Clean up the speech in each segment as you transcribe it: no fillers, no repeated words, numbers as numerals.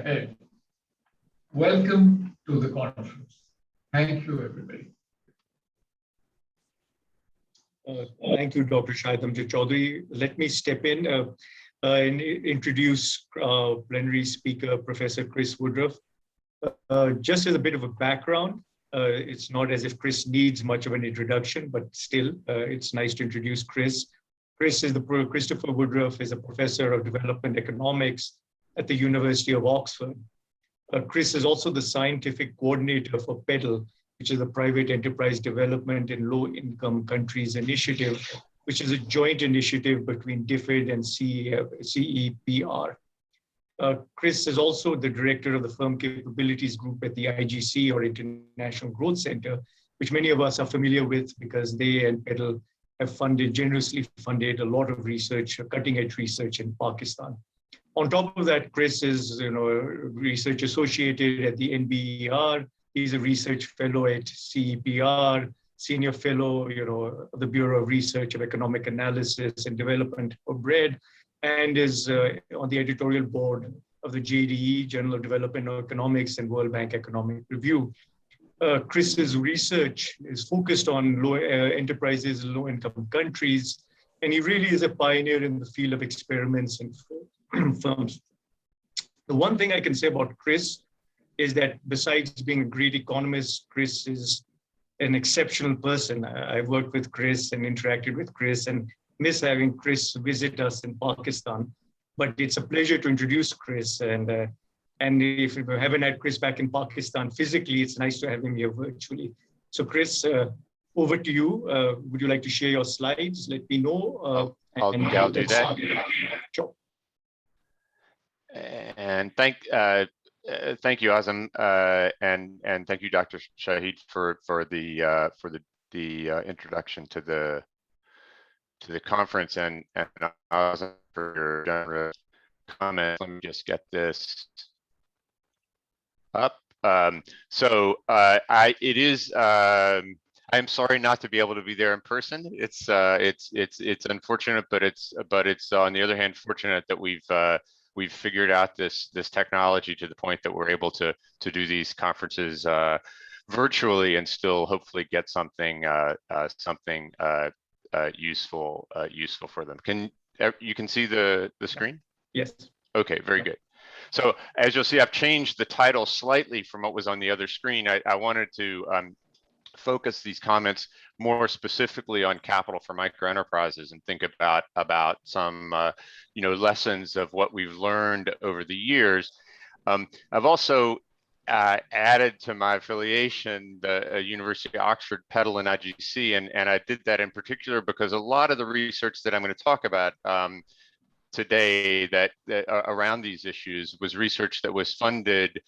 ahead. Welcome to the conference. Thank you, everybody. Thank you, Dr. Shaitamji Chaudhary. Let me step in and introduce plenary speaker, Professor Chris Woodruff. Just as a bit of a background, it's not as if Chris needs much of an introduction, but still, it's nice to introduce Chris. Christopher Woodruff is a professor of development economics at the University of Oxford. Chris is also the scientific coordinator for PEDAL, which is a private enterprise development in low-income countries initiative, which is a joint initiative between DFID and CEPR. Chris is also the director of the Firm Capabilities Group at the IGC, or International Growth Center, which many of us are familiar with because they and PEDAL have generously funded a lot of research, cutting-edge research in Pakistan. On top of that, Chris is, research associated at the NBER. He's a research fellow at CEPR, senior fellow, of the Bureau of Research of Economic Analysis and Development for BREAD, and is on the editorial board of the JDE, Journal of Development Economics, and World Bank Economic Review. Chris's research is focused on enterprises in low-income countries, and he really is a pioneer in the field of experiments and firms. The one thing I can say about Chris is that besides being a great economist, Chris is an exceptional person. I've worked with Chris and interacted with Chris and miss having Chris visit us in Pakistan. But it's a pleasure to introduce Chris. And if we haven't had Chris back in Pakistan physically, it's nice to have him here virtually. So Chris, over to you. Would you like to share your slides? Let me know. I'll do that. Sure. And thank you, Azam, and thank you, Dr. Shahid, for the introduction to the conference, and Azam for your generous comments. Let me just get this up. I'm sorry not to be able to be there in person. It's unfortunate, but it's on the other hand fortunate that we've figured out this technology to the point that we're able to do these conferences virtually and still hopefully get something useful for them. You can see the screen? Yes. Okay, very good. So as you'll see, I've changed the title slightly from what was on the other screen. I wanted to focus these comments more specifically on capital for microenterprises and think about some lessons of what we've learned over the years. I've also added to my affiliation the University of Oxford, PEDAL, and IGC, and I did that in particular because a lot of the research that I'm going to talk about today that around these issues was research that was funded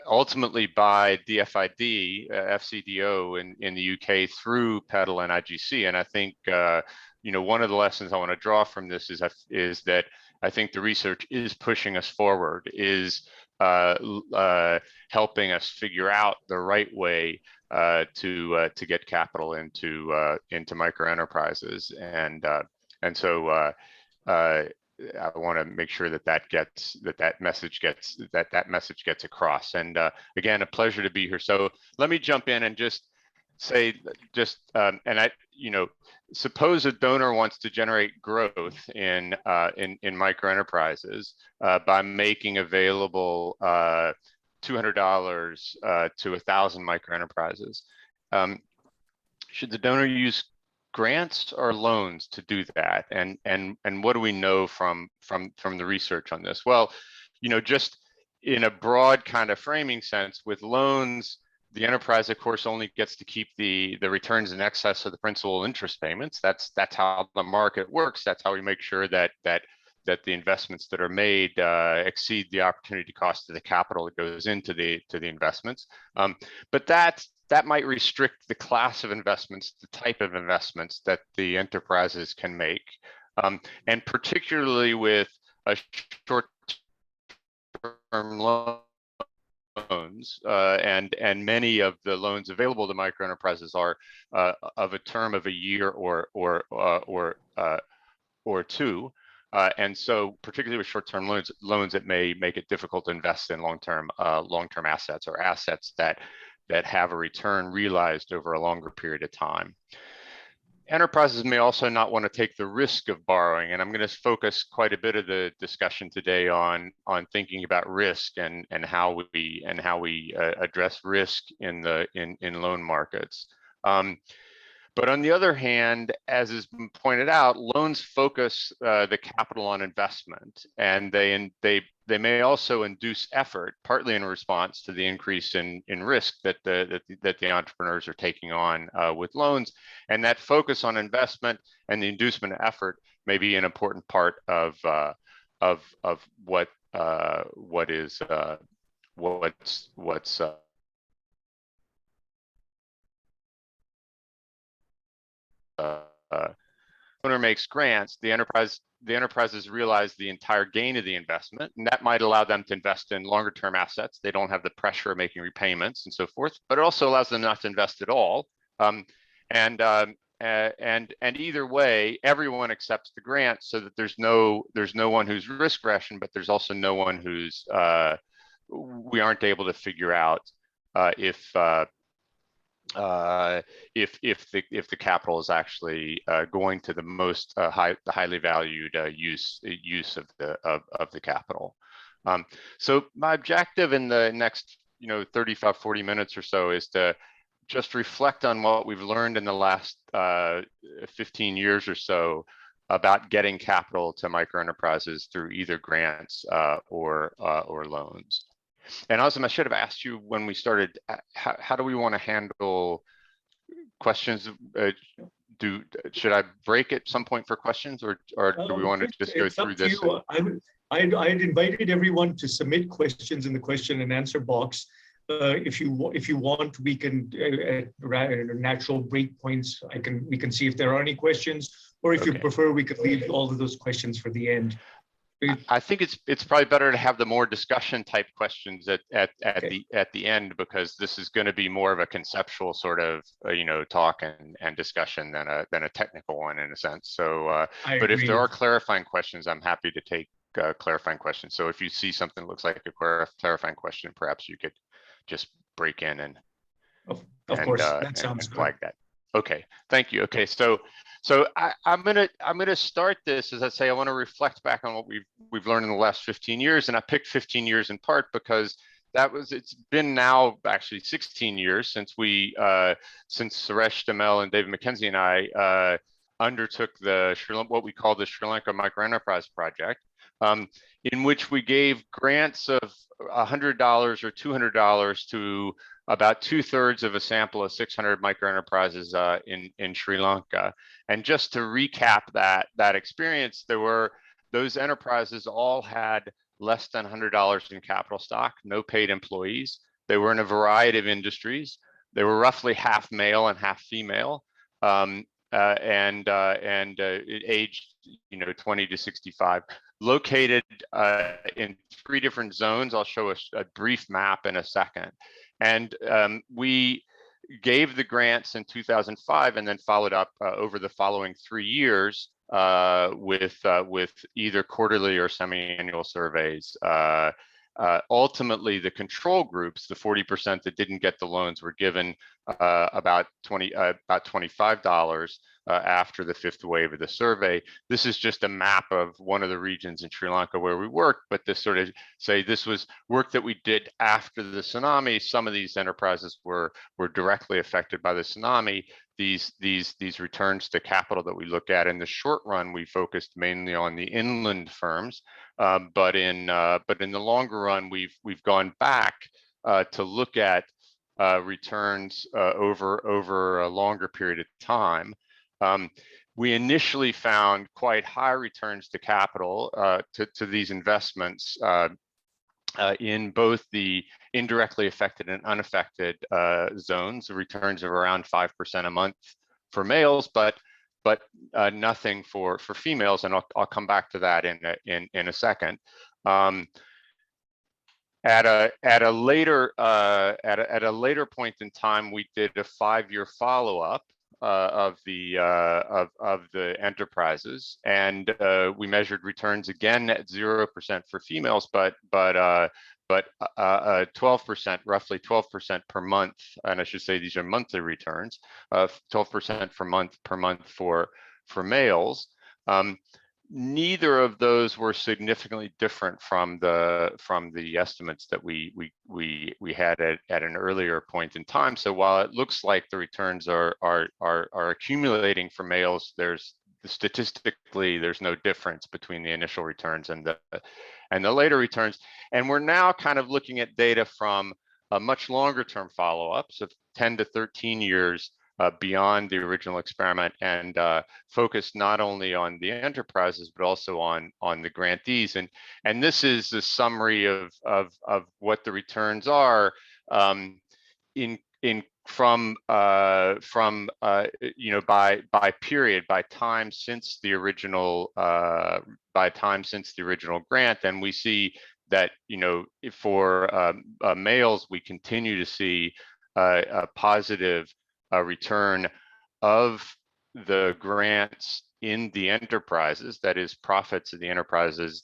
ultimately by DFID, FCDO in the UK through PEDAL and IGC. And I think, one of the lessons I want to draw from this is that I think the research is pushing us forward, is helping us figure out the right way to get capital into microenterprises. And so I want to make sure that message gets across. And again, a pleasure to be here. So let me jump in and just say, suppose a donor wants to generate growth in microenterprises by making available $200 to 1,000 microenterprises. Should the donor use grants or loans to do that? And what do we know from the research on this? Well, just in a broad kind of framing sense, with loans, the enterprise, of course, only gets to keep the returns in excess of the principal interest payments. That's how the market works. That's how we make sure that the investments that are made exceed the opportunity cost of the capital that goes into the investments. But that might restrict the class of investments, the type of investments that the enterprises can make. And particularly with a short-term loans, and many of the loans available to microenterprises are of a term of a year or two. And so particularly with short-term loans, it may make it difficult to invest in long-term assets or assets that have a return realized over a longer period of time. Enterprises may also not want to take the risk of borrowing, and I'm going to focus quite a bit of the discussion today on thinking about risk and how we address risk in loan markets. But on the other hand, as has been pointed out, loans focus the capital on investment, and they may also induce effort, partly in response to the increase in risk that the entrepreneurs are taking on with loans. And that focus on investment and the inducement of effort may be an important part of what's owner makes grants, the enterprises realize the entire gain of the investment, and that might allow them to invest in longer term assets. They don't have the pressure of making repayments and so forth, but it also allows them not to invest at all. And either way, everyone accepts the grant, so that there's no one who's risk ration, but there's also no one who's we aren't able to figure out if the capital is actually going to the most highly valued use of the capital. So my objective in the next 35-40 minutes or so is to just reflect on what we've learned in the last 15 years or so about getting capital to microenterprises through either grants or loans. And Azam, I should have asked you when we started, how do we want to handle questions? Should I break at some point for questions, or do we want to just go through this? I'd invited everyone to submit questions in the question and answer box. If you want, we can natural breakpoints. We can see if there are any questions, or if you prefer, we could leave all of those questions for the end. I think it's probably better to have the more discussion type questions at the end, because this is going to be more of a conceptual sort of talk and discussion than a technical one in a sense. So, but if there are clarifying questions, I'm happy to take clarifying questions. So if you see something that looks like a clarifying question, perhaps you could just break in and of course that sounds good. Flag that. Okay, thank you. Okay, so I'm gonna start this. As I say, I want to reflect back on what we've learned in the last 15 years, and I picked 15 years in part because it's been now actually 16 years since Suresh Damel and David McKenzie and I undertook what we call the Sri Lanka Microenterprise Project, in which we gave grants of $100 or $200 to about 2/3 of a sample of 600 microenterprises in Sri Lanka. And just to recap that experience, those enterprises all had less than $100 in capital stock, no paid employees. They were in a variety of industries. They were roughly half male and half female, and aged 20 to 65. Located in 3 different zones. I'll show a brief map in a second. And we gave the grants in 2005 and then followed up over the following 3 years with either quarterly or semi-annual surveys. Ultimately, the control groups, the 40% that didn't get the loans, were given about $25 after the 5th wave of the survey. This is just a map of one of the regions in Sri Lanka where we worked, but this sort of this was work that we did after the tsunami. Some of these enterprises were directly affected by the tsunami. These returns to capital that we look at in the short run, we focused mainly on the inland firms, but in the longer run, we've gone back to look at returns over a longer period of time. We initially found quite high returns to capital to these investments in both the indirectly affected and unaffected zones. The returns of around 5% a month for males, but nothing for females, and I'll come back to that in a second. At a later point in time, we did a 5-year follow-up the enterprises, and we measured returns again at 0% for females, but 12%, roughly 12% per month, and I should say these are monthly returns, 12% per month for males. Neither of those were significantly different from the estimates that we had at an earlier point in time. So while it looks like the returns are accumulating for males, statistically there's no difference between the initial returns and the later returns. And we're now kind of looking at data from a much longer term follow-up, so 10 to 13 years beyond the original experiment, and focused not only on the enterprises but also on the grantees. And this is a summary of what the returns are by period, by time since the original grant. And we see that for males we continue to see a positive return of the grants in the enterprises. That is, profits of the enterprises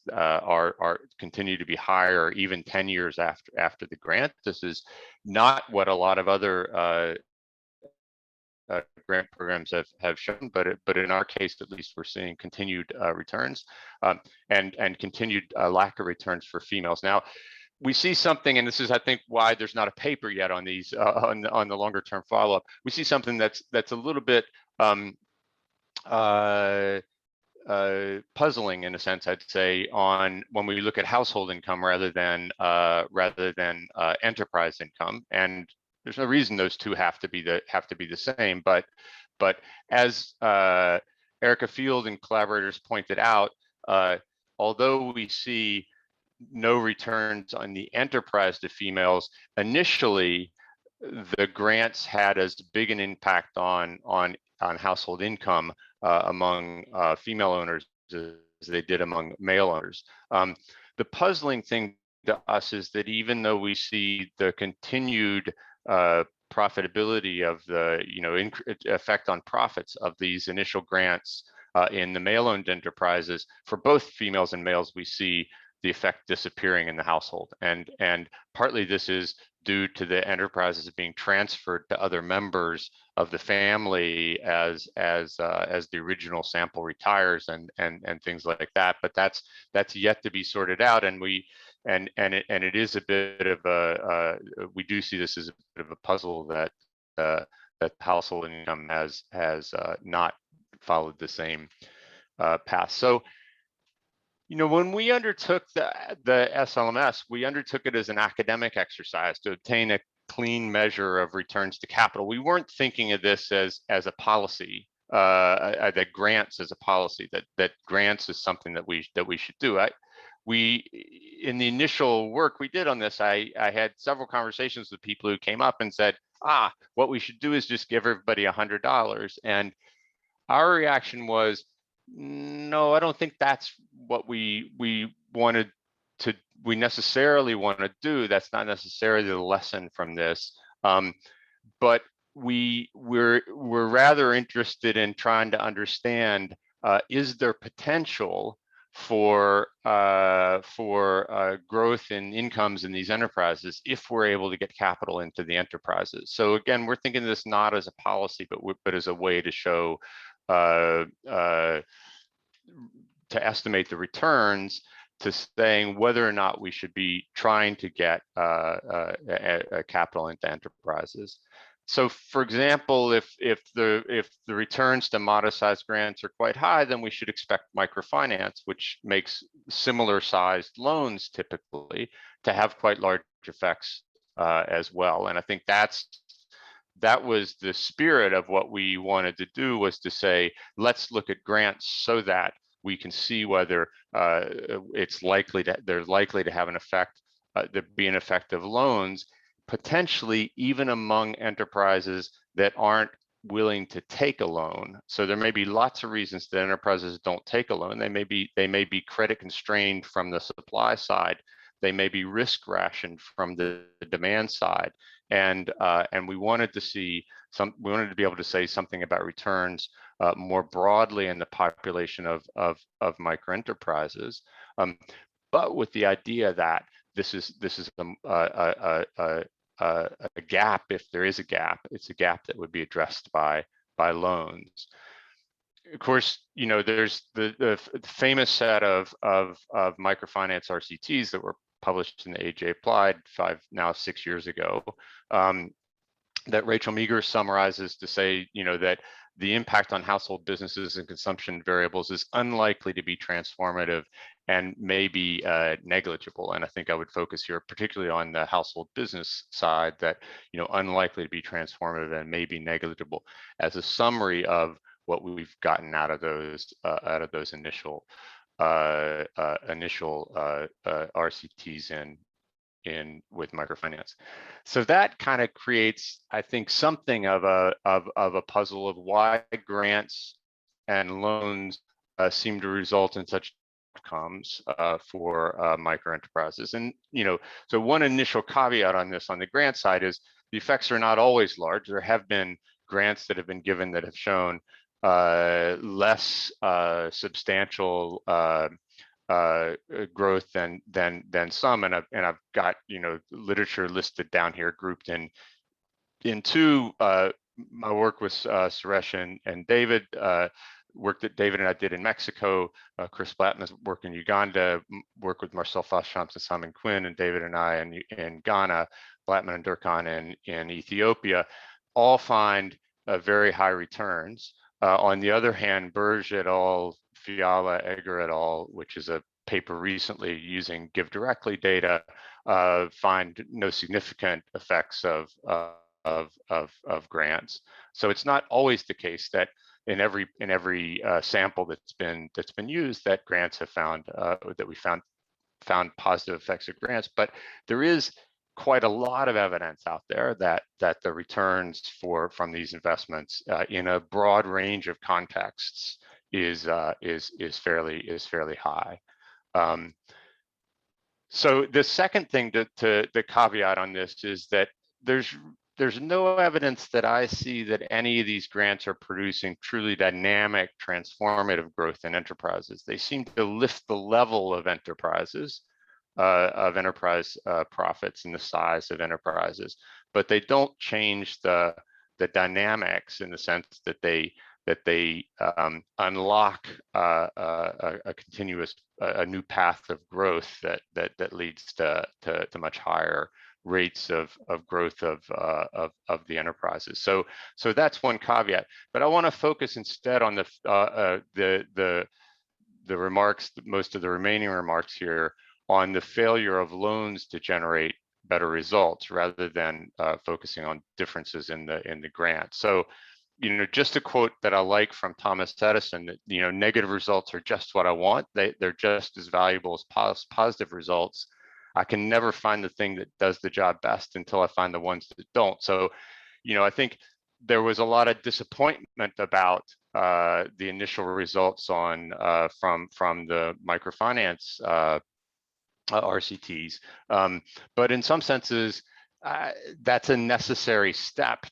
continue to be higher even 10 years after the grant. This is not what a lot of other grant programs have shown, but in our case at least we're seeing continued returns and continued lack of returns for females. Now, we see something, and this is, I think, why there's not a paper yet on these on the longer term follow-up. We see something that's a little bit puzzling in a sense, I'd say, on when we look at household income rather than enterprise income. And there's no reason those two have to be the same. But as Erica Field and collaborators pointed out, although we see no returns on the enterprise to females, initially the grants had as big an impact on household income among female owners as they did among male owners. The puzzling thing to us is that even though we see the continued profitability of the effect on profits of these initial grants in the male-owned enterprises, for both females and males we see the effect disappearing in the household, and partly this is due to the enterprises being transferred to other members of the family as the original sample retires and things like that. But that's yet to be sorted out, and it is a bit of a we do see this as a bit of a puzzle that household income has not followed the same path. So, when we undertook the SLMS, we undertook it as an academic exercise to obtain a clean measure of returns to capital. We weren't thinking of this as a policy, that grants as a policy, that grants is something that we should do. In the initial work we did on this, I had several conversations with people who came up and said, what we should do is just give everybody $100. And our reaction was, no, I don't think that's what we necessarily want to do. That's not necessarily the lesson from this. But we're rather interested in trying to understand, is there potential for growth in incomes in these enterprises if we're able to get capital into the enterprises? So again, we're thinking of this not as a policy, but as a way to show to estimate the returns, to saying whether or not we should be trying to get capital into enterprises. So, for example, if the returns to modest-sized grants are quite high, then we should expect microfinance, which makes similar-sized loans typically, to have quite large effects as well. And I think that was the spirit of what we wanted to do, was to say, let's look at grants so that we can see whether they're likely to have an effect, there be an effect of loans, potentially even among enterprises that aren't willing to take a loan. So there may be lots of reasons that enterprises don't take a loan. They may be credit constrained from the supply side, they may be risk rationed from the demand side. And we wanted to see we wanted to be able to say something about returns more broadly in the population of microenterprises, but with the idea that this is a gap. If there is a gap, it's a gap that would be addressed by loans. Of course, you know, there's the famous set of microfinance RCTs that were published in the AJ Applied 6 years ago, that Rachel Meagher summarizes to say, you know, that the impact on household businesses and consumption variables is unlikely to be transformative and may be negligible. And I think I would focus here particularly on the household business side, that, you know, unlikely to be transformative and may be negligible as a summary of what we've gotten out of those initial RCTs in with microfinance. So that kind of creates, I think, something of a puzzle of why grants and loans seem to result in such outcomes for microenterprises. And, you know, so one initial caveat on this on the grant side is the effects are not always large. There have been grants that have been given that have shown less substantial growth than some, and I've got, you know, literature listed down here grouped into my work with Suresh and David, work that David and I did in Mexico, Chris Blattman's work in Uganda, work with Marcel Foss-Champs and Simon Quinn, and David and I in Ghana, Blattman and Durkan in Ethiopia, all find very high returns. On the other hand, Burge et al., Fiala, Egger et al., which is a paper recently using Give Directly data, find no significant effects of grants. So it's not always the case that in every sample that's been used that grants have found that we found positive effects of grants, but there is quite a lot of evidence out there that the returns from these investments in a broad range of contexts is fairly high. So the second thing the caveat on this is that there's no evidence that I see that any of these grants are producing truly dynamic, transformative growth in enterprises. They seem to lift the level of enterprises, of enterprise profits and the size of enterprises, but they don't change the dynamics in the sense that they unlock a continuous new path of growth that leads to much higher rates of growth of the enterprises. So that's one caveat. But I want to focus instead on the remarks, most of the remaining remarks here, on the failure of loans to generate better results rather than focusing on differences in the grant. So, you know, just a quote that I like from Thomas Edison, that, you know, negative results are just what I want. They're just as valuable as positive results. I can never find the thing that does the job best until I find the ones that don't. So, you know, I think there was a lot of disappointment about the initial results on from the microfinance RCTs, but in some senses, that's a necessary step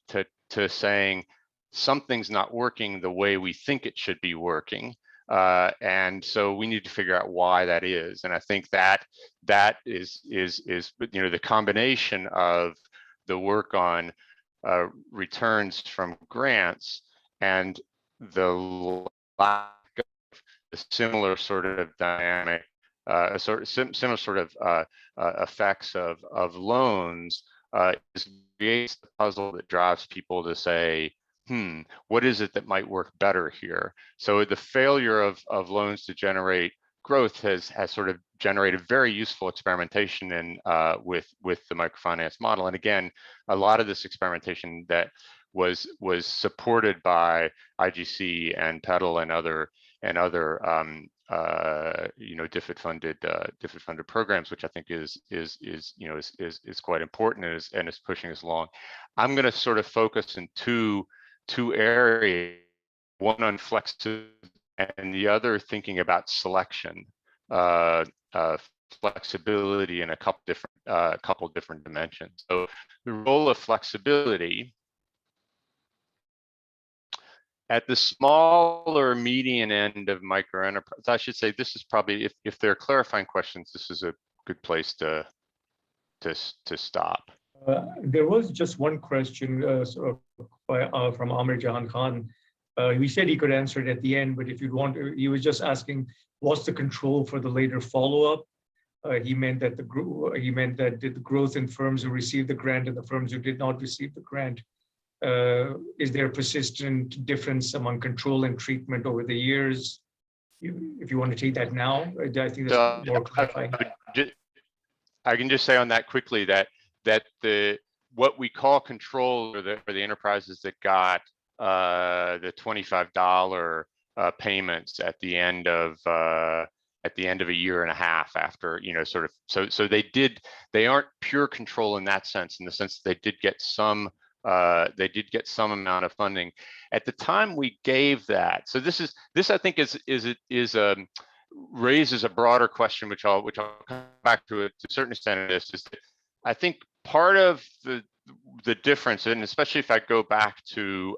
to saying something's not working the way we think it should be working, and so we need to figure out why that is. And I think that is you know, the combination of the work on returns from grants and the lack of a similar sort of dynamic, similar sort of effects of loans creates the puzzle that drives people to say, what is it that might work better here? So the failure of loans to generate growth has sort of generated very useful experimentation with the microfinance model. And again, a lot of this experimentation that was supported by IGC and PEDAL and other you know, DFID funded programs, which I think is quite important and is pushing us along. I'm going to sort of focus in two areas, one on flexibility and the other thinking about selection flexibility in a couple different dimensions. So the role of flexibility at the smaller median end of microenterprise, I should say this is probably, if there are clarifying questions, this is a good place to stop. There was just one question from Amir Jahan Khan. He said he could answer it at the end, but if you'd want to, he was just asking, what's the control for the later follow-up? He meant that the growth in firms who received the grant and the firms who did not receive the grant. Is there a persistent difference among control and treatment over the years? If you want to take that now, I think that's more clarifying. I can just say on that quickly that what we call control are the enterprises that got the $25 payments at the end of a year and a half after, sort of, so they aren't pure control in that sense, in the sense that they did get some amount of funding at the time we gave that. So this I think raises a broader question, which I'll come back to to a certain extent of this, is that I think part of the difference, and especially if I go back to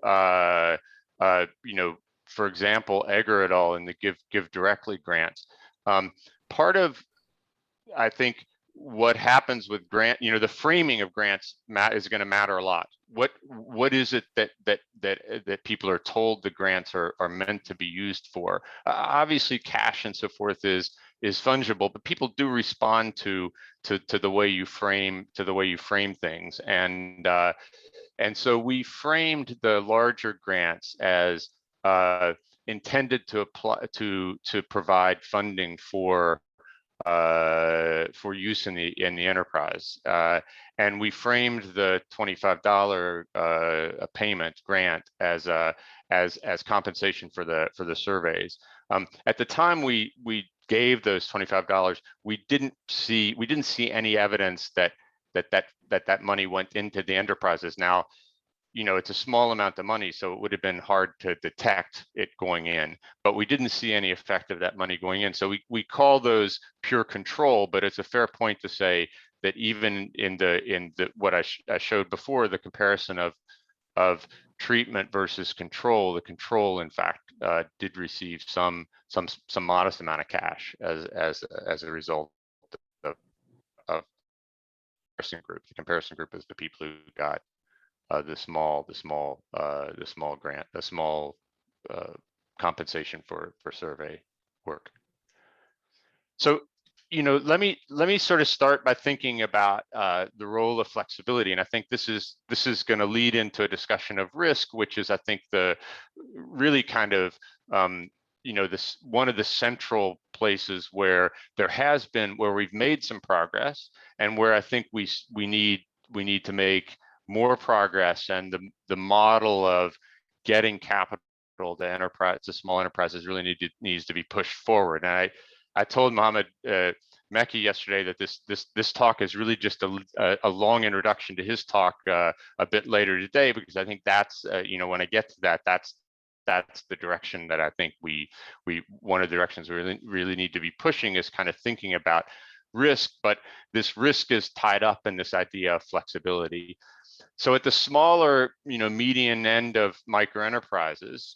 for example, Egger et al. In the Give Directly grants, part of, I think, what happens with grant, the framing of grants is going to matter a lot. What is it that people are told the grants are meant to be used for? Obviously, cash and so forth is fungible, but people do respond to the way you frame things, and so we framed the larger grants as intended to apply to provide funding for use in the enterprise, and we framed the $25 payment grant as compensation for the surveys. At the time we gave those $25, we didn't see any evidence that money went into the enterprises. Now, it's a small amount of money, so it would have been hard to detect it going in, but we didn't see any effect of that money going in. So we call those pure control, but it's a fair point to say that even in the what I showed before, the comparison of treatment versus control, the control in fact did receive some modest amount of cash as a result of the comparison group. The comparison group is the people who got the small grant, the small compensation for survey work. So, let me sort of start by thinking about the role of flexibility, and I think this is going to lead into a discussion of risk, which is, I think, the really kind of this one of the central places where we've made some progress, and where I think we need to make more progress, and the model of getting capital to small enterprises really needs to be pushed forward. And I told Mohammed Mekki yesterday that this talk is really just a long introduction to his talk a bit later today, because I think that's when I get to that's the direction that I think one of the directions we really need to be pushing, is kind of thinking about risk, but this risk is tied up in this idea of flexibility. So at the smaller, median end of microenterprises,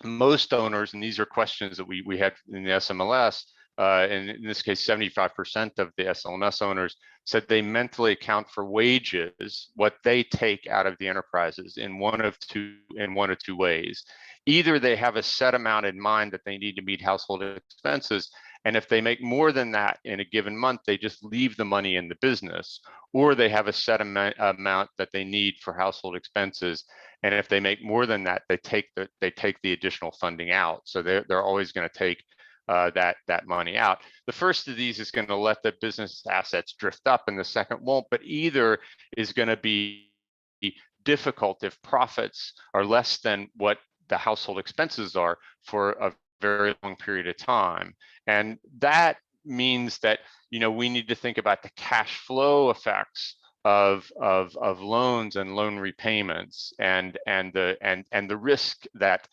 most owners, and these are questions that we had in the SMLS, and in this case, 75% of the SLMS owners said they mentally account for wages, what they take out of the enterprises, in one of two ways. Either they have a set amount in mind that they need to meet household expenses, and if they make more than that in a given month, they just leave the money in the business, or they have a set amount that they need for household expenses, and if they make more than that, they take the additional funding out. So they're always going to take that money out. The first of these is going to let the business assets drift up, and the second won't. But either is going to be difficult if profits are less than what the household expenses are for a very long period of time. And that means that we need to think about the cash flow effects of loans and loan repayments, and the risk that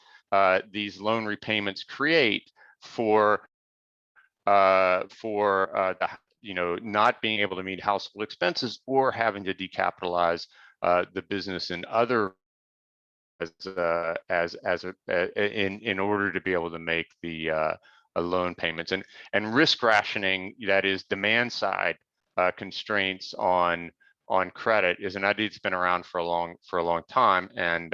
these loan repayments create for for not being able to meet household expenses or having to decapitalize the business in other in order to be able to make the loan payments, and risk rationing, that is demand side constraints on credit, is an idea that's been around for a long time. And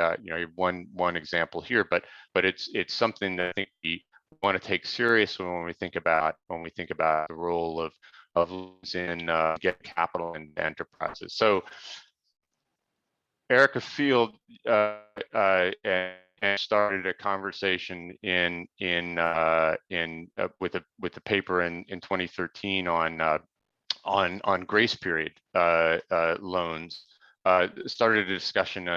one example here, but it's something that I think we want to take seriously when we think about the role of loans in get capital in enterprises. So Erica Field and started a conversation with a paper in 2013 on grace period loans. Started a discussion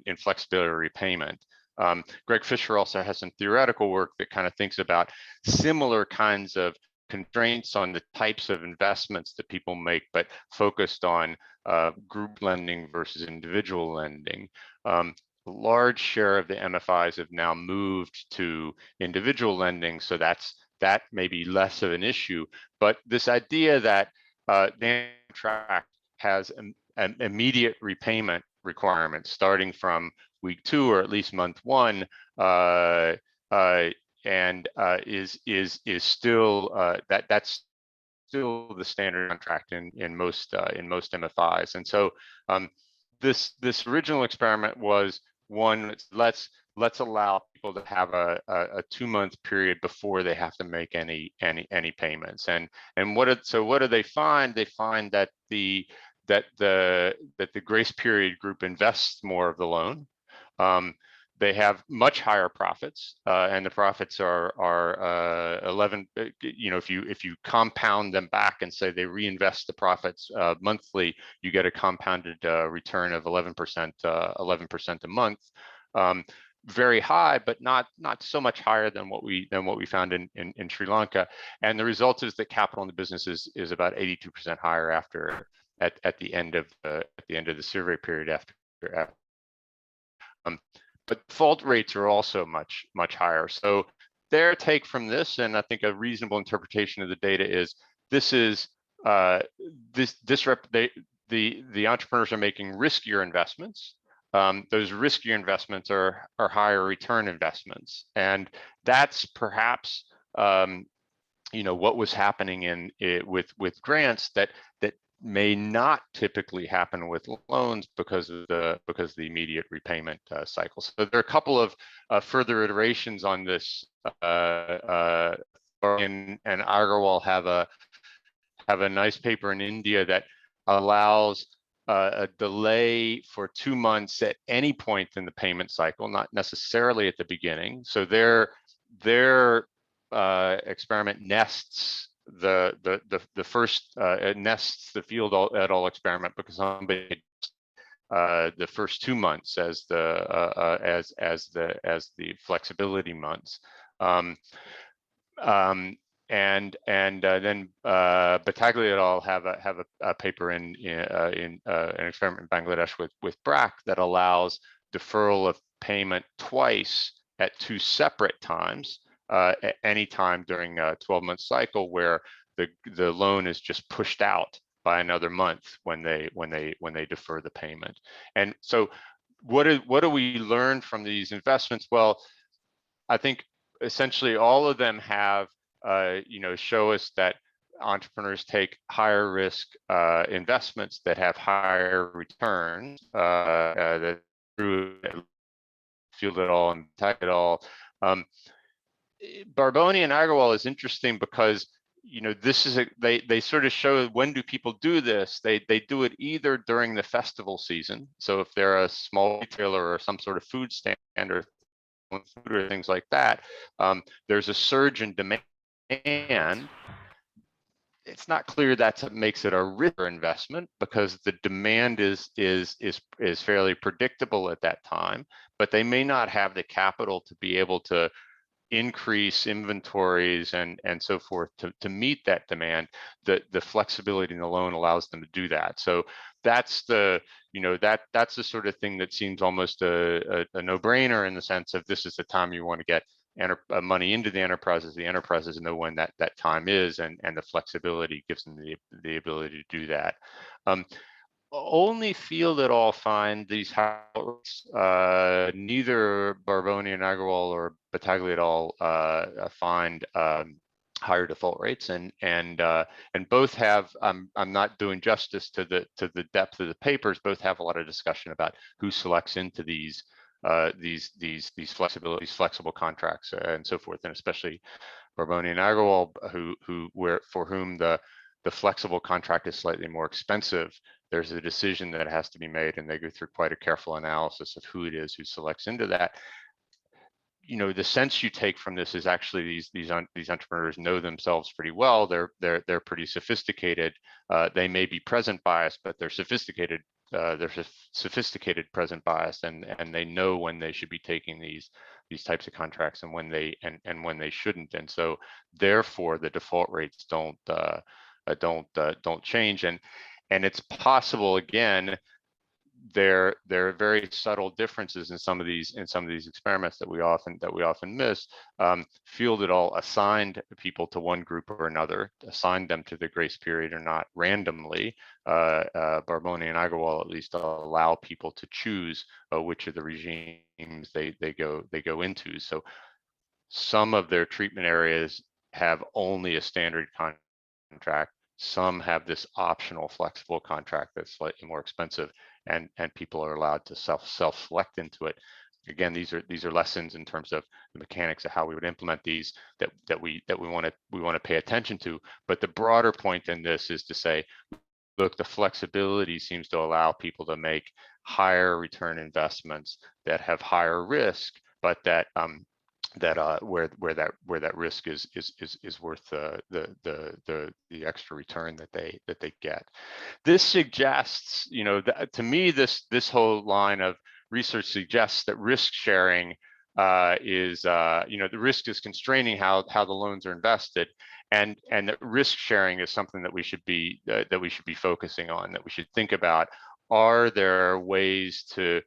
in flexibility repayment. Greg Fisher also has some theoretical work that kind of thinks about similar kinds of constraints on the types of investments that people make, but focused on group lending versus individual lending. A large share of the MFIs have now moved to individual lending, so that may be less of an issue. But this idea that the contract has an immediate repayment requirement starting from week 2 or at least month 1, and is still that's still the standard contract in most MFIs. And so this original experiment was one that's let's allow people to have a 2-month period before they have to make any payments. And what do they find? They find that the grace period group invests more of the loan. They have much higher profits, and the profits are 11. If you compound them back and say they reinvest the profits monthly, you get a compounded return of 11%, 11% a month. Very high, but not so much higher than what we found in Sri Lanka. And the result is that capital in the business is about 82% higher at the end of the survey period after. But default rates are also much higher. So their take from this, and I think a reasonable interpretation of the data, is this is the entrepreneurs are making riskier investments. Those riskier investments are higher return investments, and that's perhaps what was happening with grants that may not typically happen with loans because of the immediate repayment cycle. So there are a couple of further iterations on this. And Agarwal have a nice paper in India that allows a delay for 2 months at any point in the payment cycle, not necessarily at the beginning. So their experiment nests the first nests the field at all experiment, because somebody the first 2 months as the flexibility months, and then Battaglia et al. have a paper in an experiment in Bangladesh with BRAC that allows deferral of payment twice at 2 separate times. At any time during a 12-month cycle, where the loan is just pushed out by another month when they defer the payment. And so what do we learn from these investments? Well, I think essentially all of them have show us that entrepreneurs take higher risk investments that have higher returns. That through Field et al. And Tech et al. Barboni and Agarwal is interesting because this is they sort of show when do people do this. They do it either during the festival season. So if they're a small retailer or some sort of food stand or food or things like that, there's a surge in demand. It's not clear that makes it a riskier investment because the demand is fairly predictable at that time, but they may not have the capital to be able to increase inventories and so forth to meet that demand. The flexibility in the loan allows them to do that. So that's the that's the sort of thing that seems almost a no-brainer in the sense of this is the time you want to get money into the enterprises know when that time is, and the flexibility gives them the ability to do that. Only field at all find these neither Barboni and Agarwal or Battaglia et al. Find higher default rates, and both have, I'm not doing justice to the depth of the papers, both have a lot of discussion about who selects into these flexible contracts and so forth, and especially Barboni and Agarwal, for whom the flexible contract is slightly more expensive. There's a decision that has to be made, and they go through quite a careful analysis of who it is who selects into that. You know, the sense you take from this is actually these entrepreneurs know themselves pretty well. They're pretty sophisticated. They may be present biased, but they're sophisticated. They're sophisticated present bias, and they know when they should be taking these types of contracts and when they shouldn't. And so therefore the default rates don't change. And it's possible, again, there are very subtle differences in some of these experiments that we often miss. Field et al. Assigned people to one group or another, assigned them to the grace period or not randomly. Barboni and Agarwal at least allow people to choose which of the regimes they go into. So some of their treatment areas have only a standard contract. Some have this optional flexible contract that's slightly more expensive, and people are allowed to self-select into it. Again, these are lessons in terms of the mechanics of how we would implement these that we want to pay attention to. But the broader point in this is to say, look, the flexibility seems to allow people to make higher return investments that have higher risk, but that where that risk is worth the extra return that they get. This suggests, you know, to me, this whole line of research suggests that risk sharing is, you know, the risk is constraining how the loans are invested, and that risk sharing is something that we should be focusing on, that we should think about. Are there ways to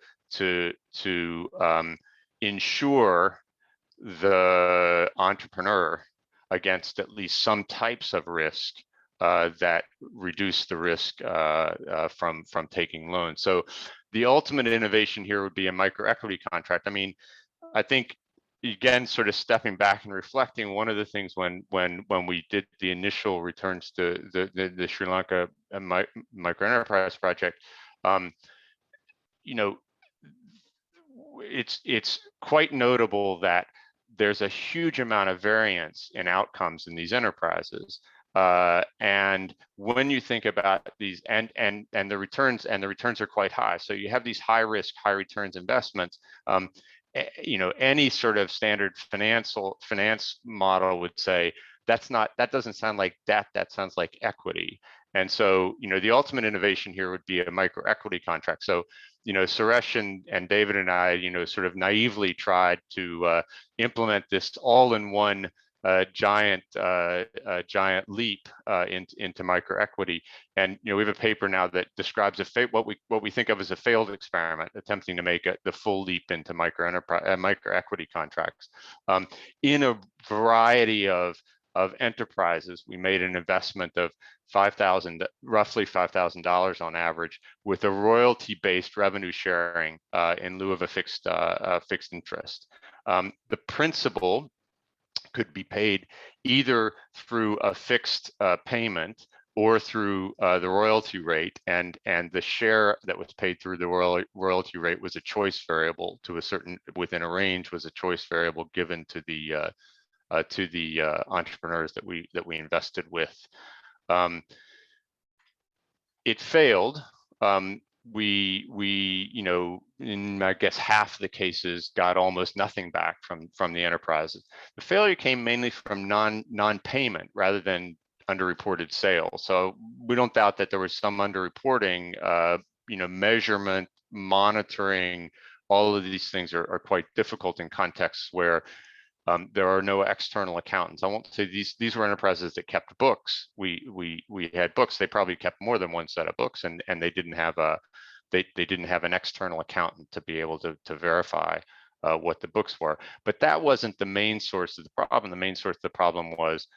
ensure the entrepreneur against at least some types of risk that reduce the risk from taking loans? So the ultimate innovation here would be a microequity contract. I mean, I think, again, sort of stepping back and reflecting, one of the things when we did the initial returns to the Sri Lanka Microenterprise project, you know, it's quite notable that there's a huge amount of variance in outcomes in these enterprises. And when you think about these, and the returns are quite high. So you have these high risk, high returns investments. You know, any sort of standard finance model would say that doesn't sound like debt, that sounds like equity. And so, you know, the ultimate innovation here would be a microequity contract. So, you know, Suresh and David and I, you know, sort of naively tried to implement this all-in-one giant leap into microequity. And, you know, we have a paper now that describes what we think of as a failed experiment, attempting to make the full leap into microequity contracts. In a variety of enterprises, we made an investment of roughly $5,000 on average, with a royalty-based revenue sharing in lieu of a fixed interest. The principal could be paid either through a fixed payment or through the royalty rate, and the share that was paid through the royalty rate was a choice variable within a range, was a choice variable given to the entrepreneurs that we invested with. It failed. We you know, in I guess half the cases got almost nothing back from the enterprises. The failure came mainly from non-payment rather than underreported sales. So we don't doubt that there was some underreporting. You know, measurement, monitoring, all of these things are quite difficult in contexts where there are no external accountants. I won't say these were enterprises that kept books. We had books. They probably kept more than one set of books, and they didn't have they didn't have an external accountant to be able to verify what the books were. But that wasn't the main source of the problem. The main source of the problem was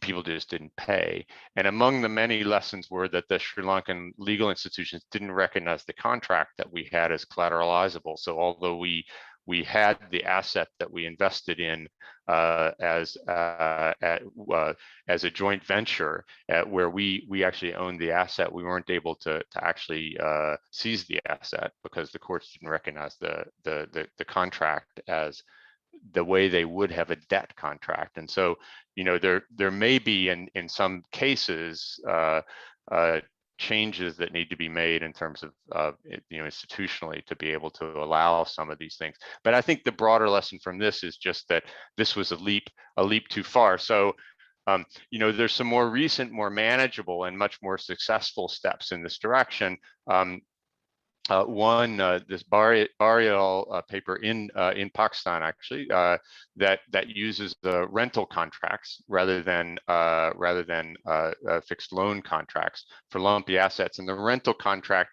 people just didn't pay. And among the many lessons were that the Sri Lankan legal institutions didn't recognize the contract that we had as collateralizable. So although we had the asset that we invested in as a joint venture where we actually owned the asset, we weren't able to actually seize the asset because the courts didn't recognize the contract as the way they would have a debt contract. And so, there may be in some cases changes that need to be made in terms of institutionally to be able to allow some of these things. But I think the broader lesson from this is just that this was a leap too far. So there's some more recent, more manageable and much more successful steps in this direction. One, this Barial paper in Pakistan, actually, that uses the rental contracts rather than fixed loan contracts for lumpy assets. And the rental contract,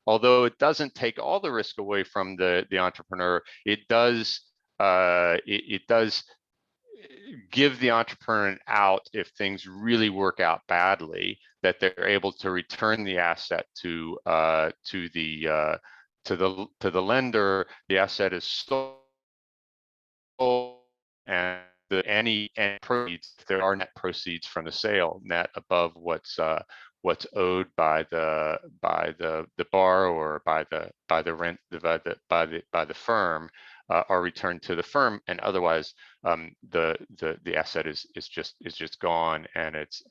although it doesn't take all the risk away from the entrepreneur, it does give the entrepreneur an out if things really work out badly, that they're able to return the asset to the lender. The asset is sold, and any proceeds, if there are net proceeds from the sale, net above what's owed by the borrower, by the firm, are returned to the firm, and otherwise the asset is just gone, and it's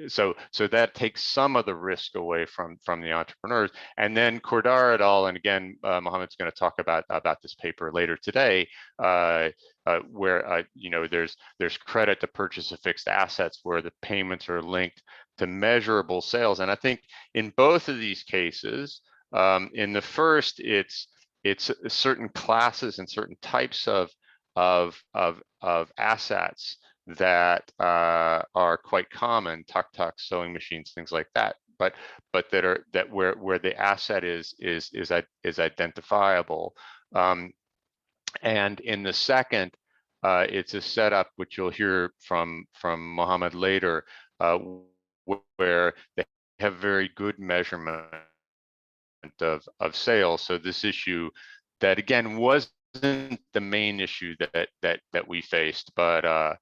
so that takes some of the risk away from the entrepreneurs. And then Kordar et al., and again, Mohammed's going to talk about this paper later today, where there's credit to purchase of fixed assets where the payments are linked to measurable sales. And I think in both of these cases, in the first, it's certain classes and certain types of assets that are quite common, tuk-tuks, sewing machines, things like that, but where the asset is identifiable. And in the second, it's a setup which you'll hear from Mohammed later, where they have very good measurement of sales. So this issue that again wasn't the main issue that we faced, but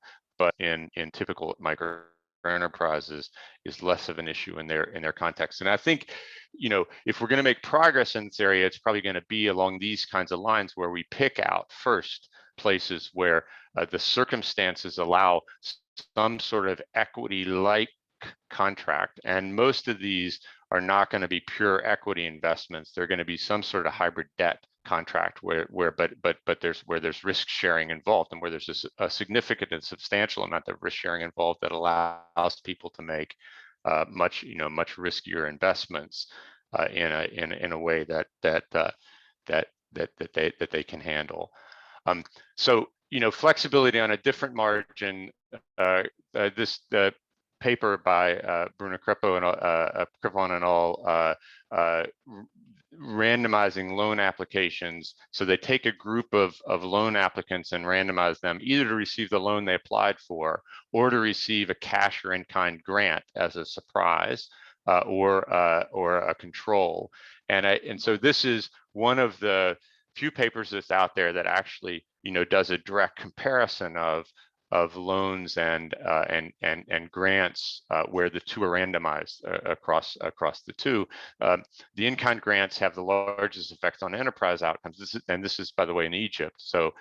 in typical micro enterprises is less of an issue in their context. And I think, if we're going to make progress in this area, it's probably going to be along these kinds of lines, where we pick out first places where the circumstances allow some sort of equity-like contract. And most of these are not going to be pure equity investments. They're going to be some sort of hybrid debt contract where there's risk sharing involved, and where there's a significant and substantial amount of risk sharing involved that allows people to make much riskier investments in a way that they can handle. So flexibility on a different margin. This paper by Bruno Crepo and all, randomizing loan applications. So they take a group of loan applicants and randomize them either to receive the loan they applied for, or to receive a cash or in-kind grant as a surprise, or a control. And so this is one of the few papers that's out there that actually does a direct comparison of loans and grants, where the two are randomized across the two. The in-kind grants have the largest effect on enterprise outcomes. This is, by the way, in Egypt. So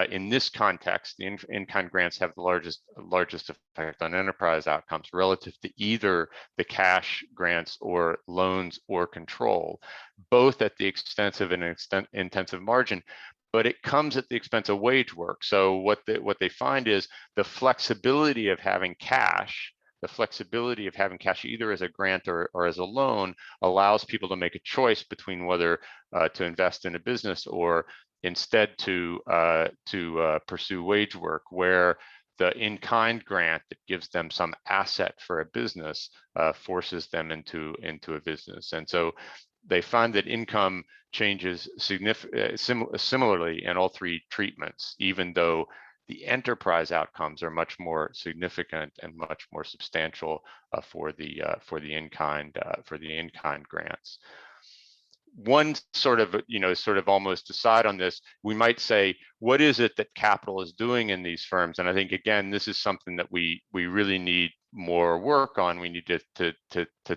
in this context, the in-kind grants have the largest effect on enterprise outcomes relative to either the cash grants or loans or control, both at the extensive and intensive margin. But it comes at the expense of wage work. So what they find is the flexibility of having cash, either as a grant or as a loan, allows people to make a choice between whether to invest in a business or instead to pursue wage work, where the in-kind grant that gives them some asset for a business forces them into a business. And so they find that income changes similarly in all three treatments, even though the enterprise outcomes are much more significant and much more substantial for the in-kind grants. One sort of, sort of almost aside on this, we might say, what is it that capital is doing in these firms? And I think, again, this is something that we really need more work on. We need to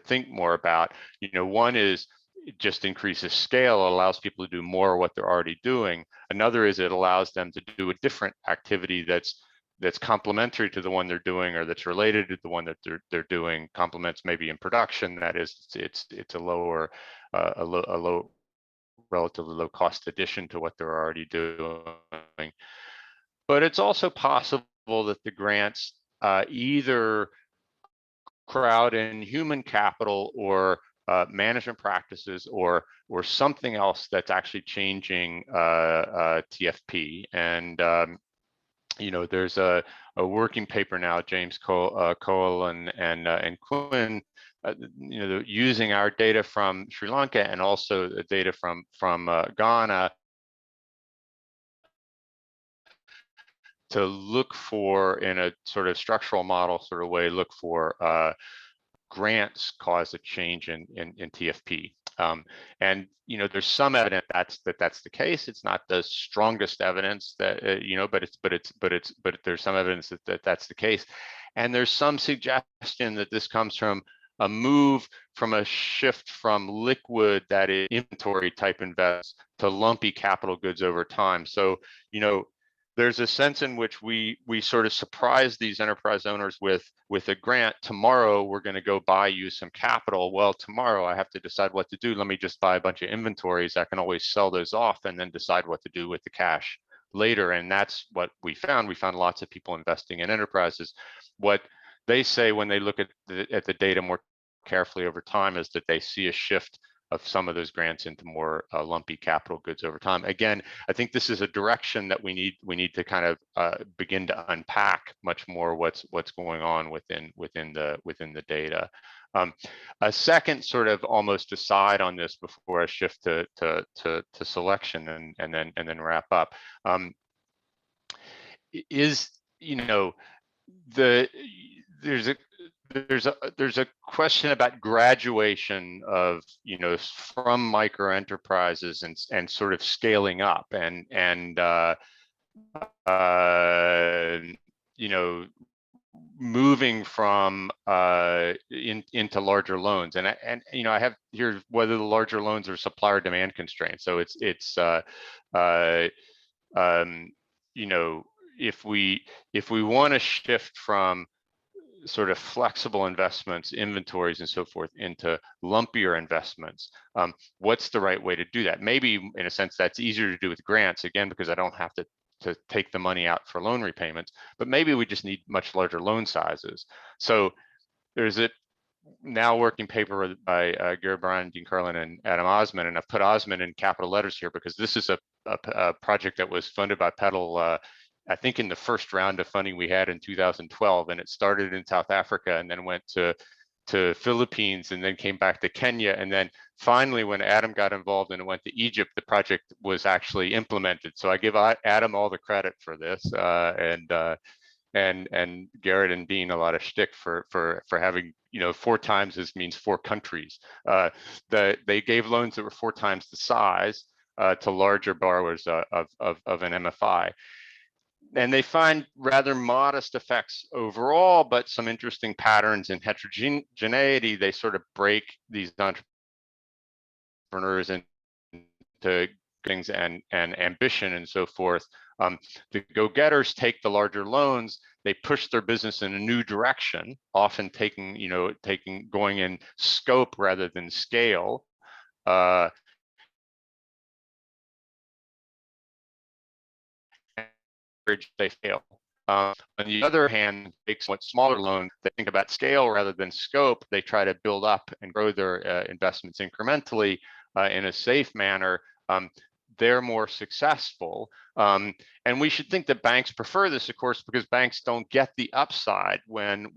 think more about. One is it just increases scale. It allows people to do more of what they're already doing. Another is it allows them to do a different activity that's complementary to the one they're doing, or that's related to the one that they're doing. Complements maybe in production. That is, it's a lower, relatively low cost addition to what they're already doing. But it's also possible that the grants either crowd in human capital or management practices or something else that's actually changing TFP. And there's a working paper now, James Cole and Quinn, using our data from Sri Lanka and also the data from Ghana to look for, in a sort of structural model sort of way, look for grants cause a change in TFP. And there's some evidence that's the case. It's not the strongest evidence that but there's some evidence that that's the case. And there's some suggestion that this comes from a move from a shift from liquid, that is inventory type invest, to lumpy capital goods over time. So there's a sense in which we sort of surprise these enterprise owners with a grant. Tomorrow we're going to go buy you some capital. Well, tomorrow I have to decide what to do. Let me just buy a bunch of inventories. I can always sell those off and then decide what to do with the cash later. And that's what we found. We found lots of people investing in enterprises. What they say when they look at the data more carefully over time is that they see a shift of some of those grants into more lumpy capital goods over time. Again, I think this is a direction that we need to kind of begin to unpack much more what's going on within the data. A second sort of almost aside on this before I shift to selection and then wrap up, is there's a question about graduation of from microenterprises and sort of scaling up and moving from into larger loans. And I have here whether the larger loans are supplier demand constraints. So it's if we want to shift from sort of flexible investments, inventories and so forth, into lumpier investments, what's the right way to do that? Maybe in a sense that's easier to do with grants, again, because I don't have to take the money out for loan repayments, but maybe we just need much larger loan sizes. So there's a now working paper by Gary Bryan, Dean Carlin, and Adam Osman, and I've put Osman in capital letters here because this is a project that was funded by Petal, I think in the first round of funding we had in 2012, and it started in South Africa and then went to Philippines and then came back to Kenya. And then finally, when Adam got involved and it went to Egypt, the project was actually implemented. So I give Adam all the credit for this, and Garrett and Dean a lot of shtick for having 4 times this means 4 countries. They gave loans that were 4 times the size to larger borrowers of an MFI. And they find rather modest effects overall, but some interesting patterns in heterogeneity. They sort of break these entrepreneurs into things and ambition and so forth. The go-getters take the larger loans. They push their business in a new direction, often going in scope rather than scale. They fail. On the other hand, take somewhat smaller loans. They think about scale rather than scope. They try to build up and grow their investments incrementally in a safe manner. They're more successful. And we should think that banks prefer this, of course, because banks don't get the upside when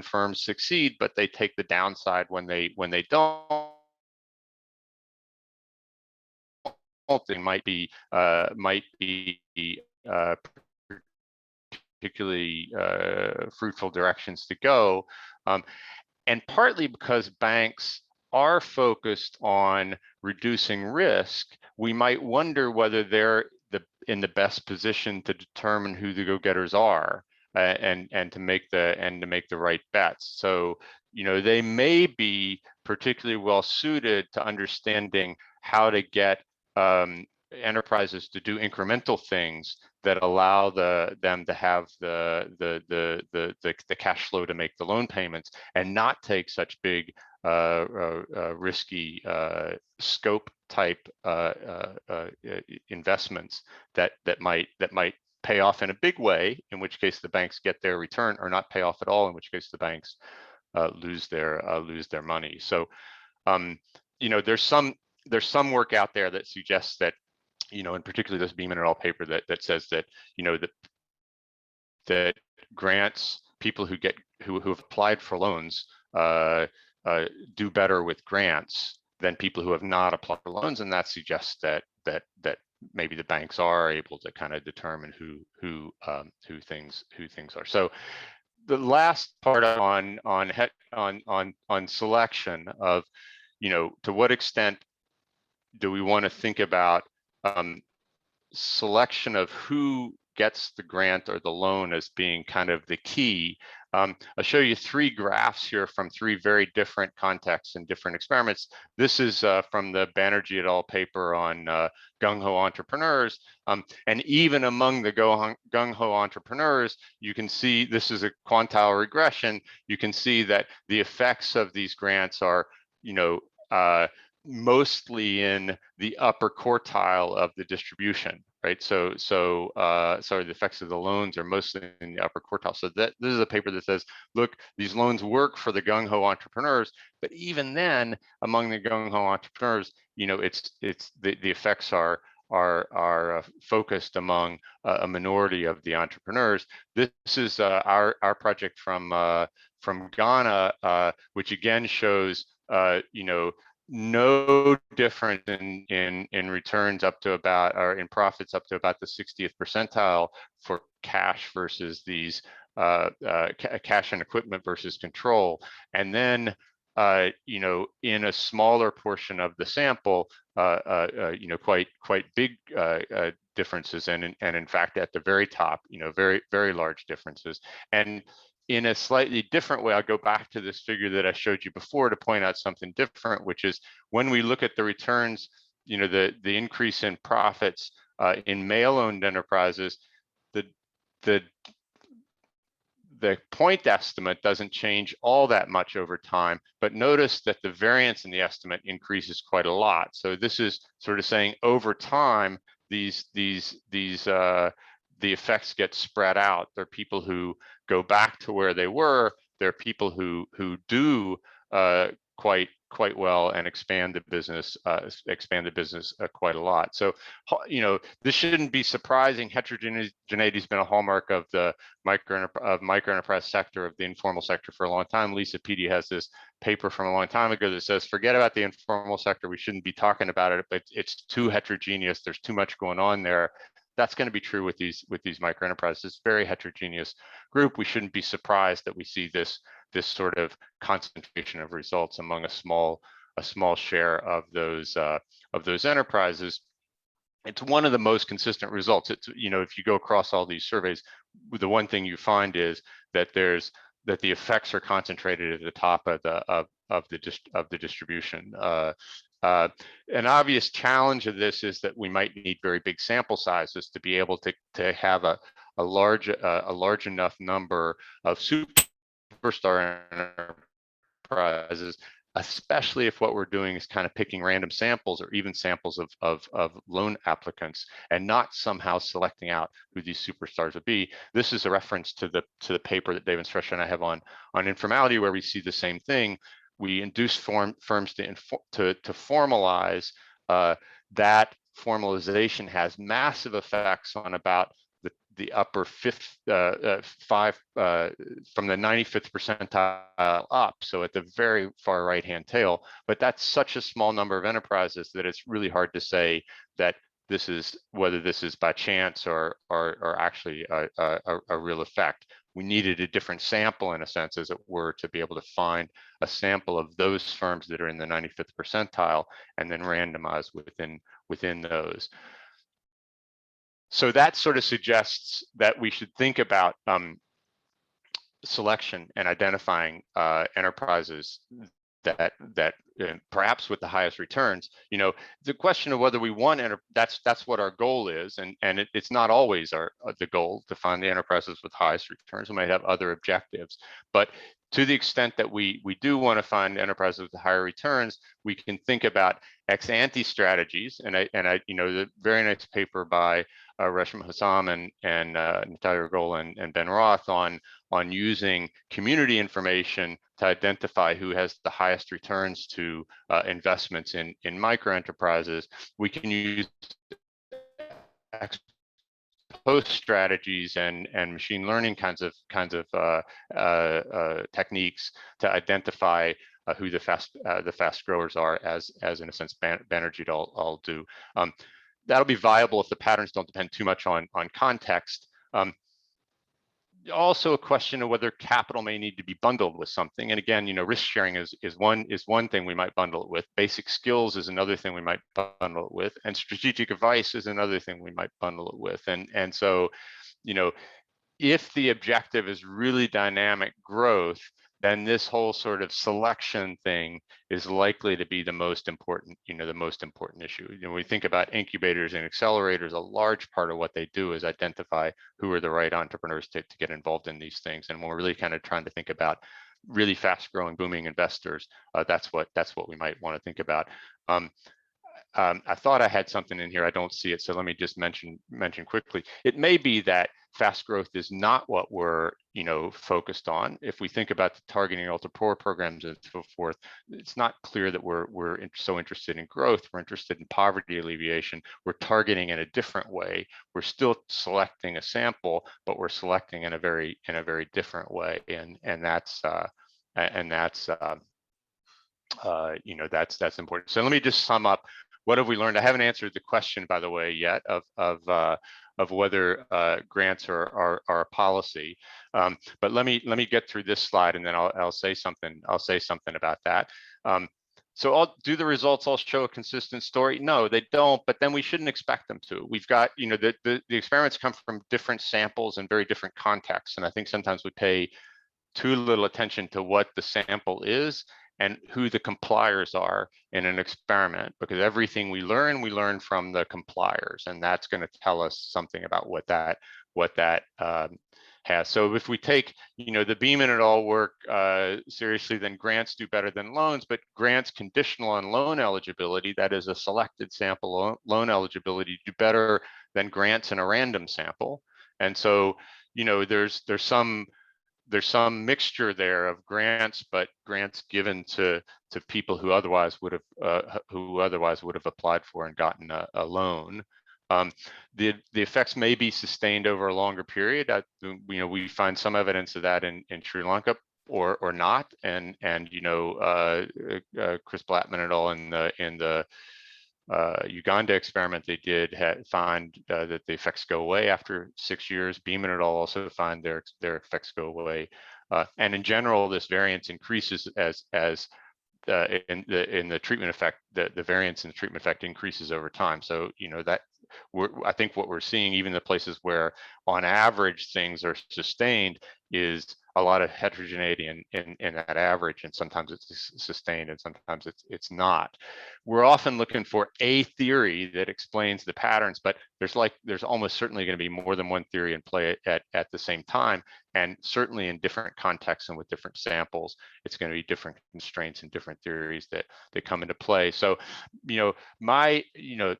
firms succeed, but they take the downside when they don't. thing might be particularly fruitful directions to go, and partly because banks are focused on reducing risk, we might wonder whether they're in the best position to determine who the go-getters are, and to make the right bets. So, they may be particularly well suited to understanding how to get enterprises to do incremental things that allow them to have the cash flow to make the loan payments and not take such big risky scope type investments that might pay off in a big way, in which case the banks get their return, or not pay off at all, in which case the banks lose their money. So there's some work out there that suggests that, in particular this Beeman et al. Paper that says that, that grants, people who have applied for loans do better with grants than people who have not applied for loans, and that suggests that maybe the banks are able to kind of determine who things are. So the last part on selection of, to what extent do we want to think about selection of who gets the grant or the loan as being kind of the key. I'll show you 3 graphs here from 3 very different contexts and different experiments. This is from the Banerjee et al. Paper on gung-ho entrepreneurs. And even among the gung-ho entrepreneurs, you can see, this is a quantile regression. You can see that the effects of these grants are, mostly in the upper quartile of the distribution, right? So sorry, the effects of the loans are mostly in the upper quartile. So this is a paper that says, look, these loans work for the gung-ho entrepreneurs, but even then, among the gung-ho entrepreneurs, it's the effects are focused among a minority of the entrepreneurs. This is our project from Ghana, which again shows no difference in returns up to about, or in profits up to about the 60th percentile for cash versus these cash and equipment versus control. And then in a smaller portion of the sample, quite big differences, and in fact at the very top, very, very large differences. And in a slightly different way, I'll go back to this figure that I showed you before to point out something different, which is when we look at the returns, the increase in profits in male-owned enterprises, the point estimate doesn't change all that much over time, but notice that the variance in the estimate increases quite a lot. So this is sort of saying over time, the effects get spread out. There are people who go back to where they were. There are people who do quite well and expand the business quite a lot. So this shouldn't be surprising. Heterogeneity has been a hallmark of the microenterprise sector, of the informal sector, for a long time. Lisa Petey has this paper from a long time ago that says, forget about the informal sector. We shouldn't be talking about it, but it's too heterogeneous. There's too much going on there. That's going to be true with these microenterprises. It's a very heterogeneous group. We shouldn't be surprised that we see this sort of concentration of results among a small share of those enterprises. It's one of the most consistent results. It's, if you go across all these surveys, the one thing you find is that the effects are concentrated at the top of the distribution. An obvious challenge of this is that we might need very big sample sizes to be able to have a large enough number of superstar enterprises, especially if what we're doing is kind of picking random samples or even samples of loan applicants and not somehow selecting out who these superstars would be. This is a reference to the paper that David Stresha and I have on informality, where we see the same thing. We induce firms to formalize. That formalization has massive effects on about the upper fifth, from the 95th percentile up, so at the very far right-hand tail. But that's such a small number of enterprises that it's really hard to say that whether this is by chance or actually a real effect. We needed a different sample, in a sense, as it were, to be able to find a sample of those firms that are in the 95th percentile and then randomize within those. So that sort of suggests that we should think about selection and identifying enterprises that perhaps with the highest returns. You know, the question of whether we want that's what our goal is, and it's not always the goal to find the enterprises with highest returns. We might have other objectives, but to the extent that we do want to find enterprises with higher returns, we can think about ex ante strategies. And I you know, the very nice paper by Resham Hassam and Natalia Gola and Ben Roth on using community information to identify who has the highest returns to investments in microenterprises. We can use post strategies and machine learning kinds of techniques to identify who the fast growers are, as in a sense Banerjee all do. That'll be viable if the patterns don't depend too much on context. Also a question of whether capital may need to be bundled with something. And again, you know, risk sharing is one thing we might bundle it with. Basic skills is another thing we might bundle it with. And strategic advice is another thing we might bundle it with. And so, you know, if the objective is really dynamic growth, then this whole sort of selection thing is likely to be the most important, you know, the most important issue. You know, when we think about incubators and accelerators, a large part of what they do is identify who are the right entrepreneurs to get involved in these things. And when we're really kind of trying to think about really fast growing, booming investors, that's what we might want to think about. I thought I had something in here. I don't see it, so let me just mention quickly. It may be that fast growth is not what we're, you know, focused on. If we think about the targeting ultra poor programs and so forth, it's not clear that we're so interested in growth. We're interested in poverty alleviation. We're targeting in a different way. We're still selecting a sample, but we're selecting in a very different way, and that's you know, that's important. So let me just sum up. What have we learned? I haven't answered the question, by the way, yet of whether grants are a policy. But let me get through this slide, and then I'll say something. I'll say something about that. So do the results all show a consistent story? No, they don't. But then we shouldn't expect them to. We've got, you know, the experiments come from different samples and very different contexts, and I think sometimes we pay too little attention to what the sample is and who the compliers are in an experiment, because everything we learn from the compliers, and that's going to tell us something about what that has. So if we take, you know, the Beeman et al. Work seriously, then grants do better than loans, but grants conditional on loan eligibility, that is a selected sample loan eligibility, do better than grants in a random sample. And so, you know, there's some mixture there of grants, but grants given to people who otherwise would have applied for and gotten a loan. The effects may be sustained over a longer period. You know, we find some evidence of that in Sri Lanka, or not. And you know, Chris Blattman et al. in the Uganda experiment they did find that the effects go away after 6 years. Beeman et al. Also find their effects go away, and in general, this variance increases as in the treatment effect. The variance in the treatment effect increases over time. So you know that I think what we're seeing, even the places where on average things are sustained, is a lot of heterogeneity in that average, and sometimes it's sustained and sometimes it's not. We're often looking for a theory that explains the patterns, but there's almost certainly going to be more than one theory in play at the same time, and certainly in different contexts and with different samples, it's going to be different constraints and different theories that come into play. So, you know,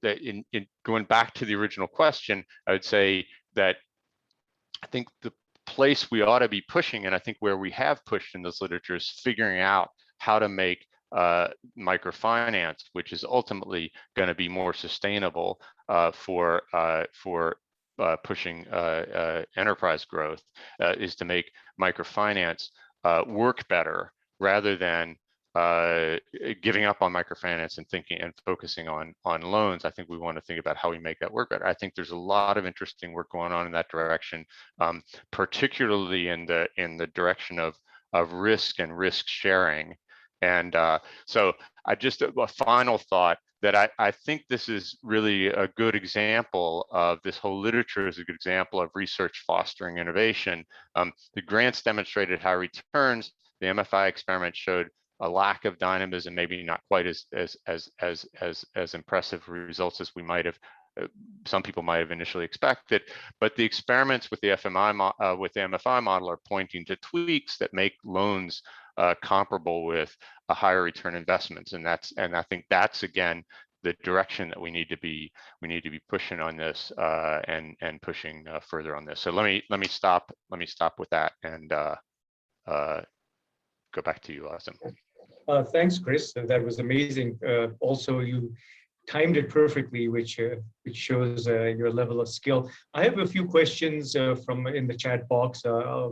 in going back to the original question, I would say that I think the place we ought to be pushing, and I think where we have pushed in this literature, is figuring out how to make microfinance, which is ultimately going to be more sustainable for pushing enterprise growth is to make microfinance work better rather than giving up on microfinance and thinking and focusing on loans. I think we want to think about how we make that work better. I think there's a lot of interesting work going on in that direction, particularly in the direction of risk and risk sharing. And so I just a final thought that I think this is really a good example of this whole literature is a good example of research fostering innovation. The grants demonstrated high returns. The MFI experiment showed a lack of dynamism, maybe not quite as impressive results as we might have, some people might have initially expected. But the experiments with the MFI model are pointing to tweaks that make loans comparable with a higher return investments, and I think that's again the direction that we need to be pushing on this and pushing further on this. So let me stop with that and go back to you, Asim. Thanks, Chris. That was amazing. Also, you timed it perfectly, which shows your level of skill. I have a few questions from in the chat box.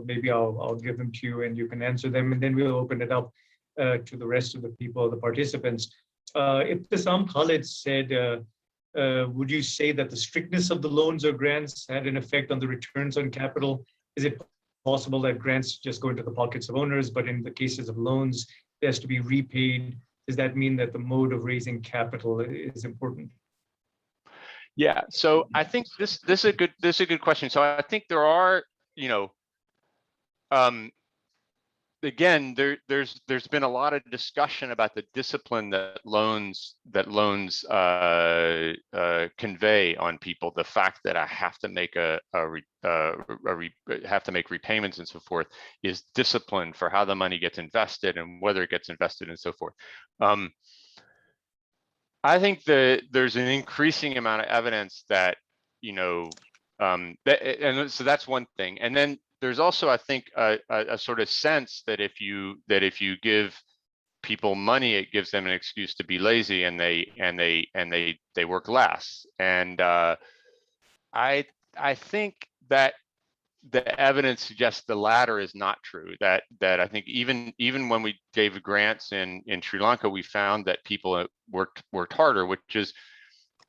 Maybe I'll give them to you and you can answer them, and then we'll open it up to the rest of the people, the participants. Ibtisam Khalid said, would you say that the strictness of the loans or grants had an effect on the returns on capital? Is it possible that grants just go into the pockets of owners, but in the cases of loans, it has to be repaid? Does that mean that the mode of raising capital is important? Yeah, so I think this is a good question. So I think there are, again, there's been a lot of discussion about the discipline that loans convey on people. The fact that I have to make have to make repayments and so forth is discipline for how the money gets invested and whether it gets invested and so forth. I think that there's an increasing amount of evidence that and so that's one thing. And then there's also, I think, a sort of sense that if you give people money, it gives them an excuse to be lazy, and they work less. And I think that the evidence suggests the latter is not true. That I think even when we gave grants in Sri Lanka, we found that people worked harder, which is,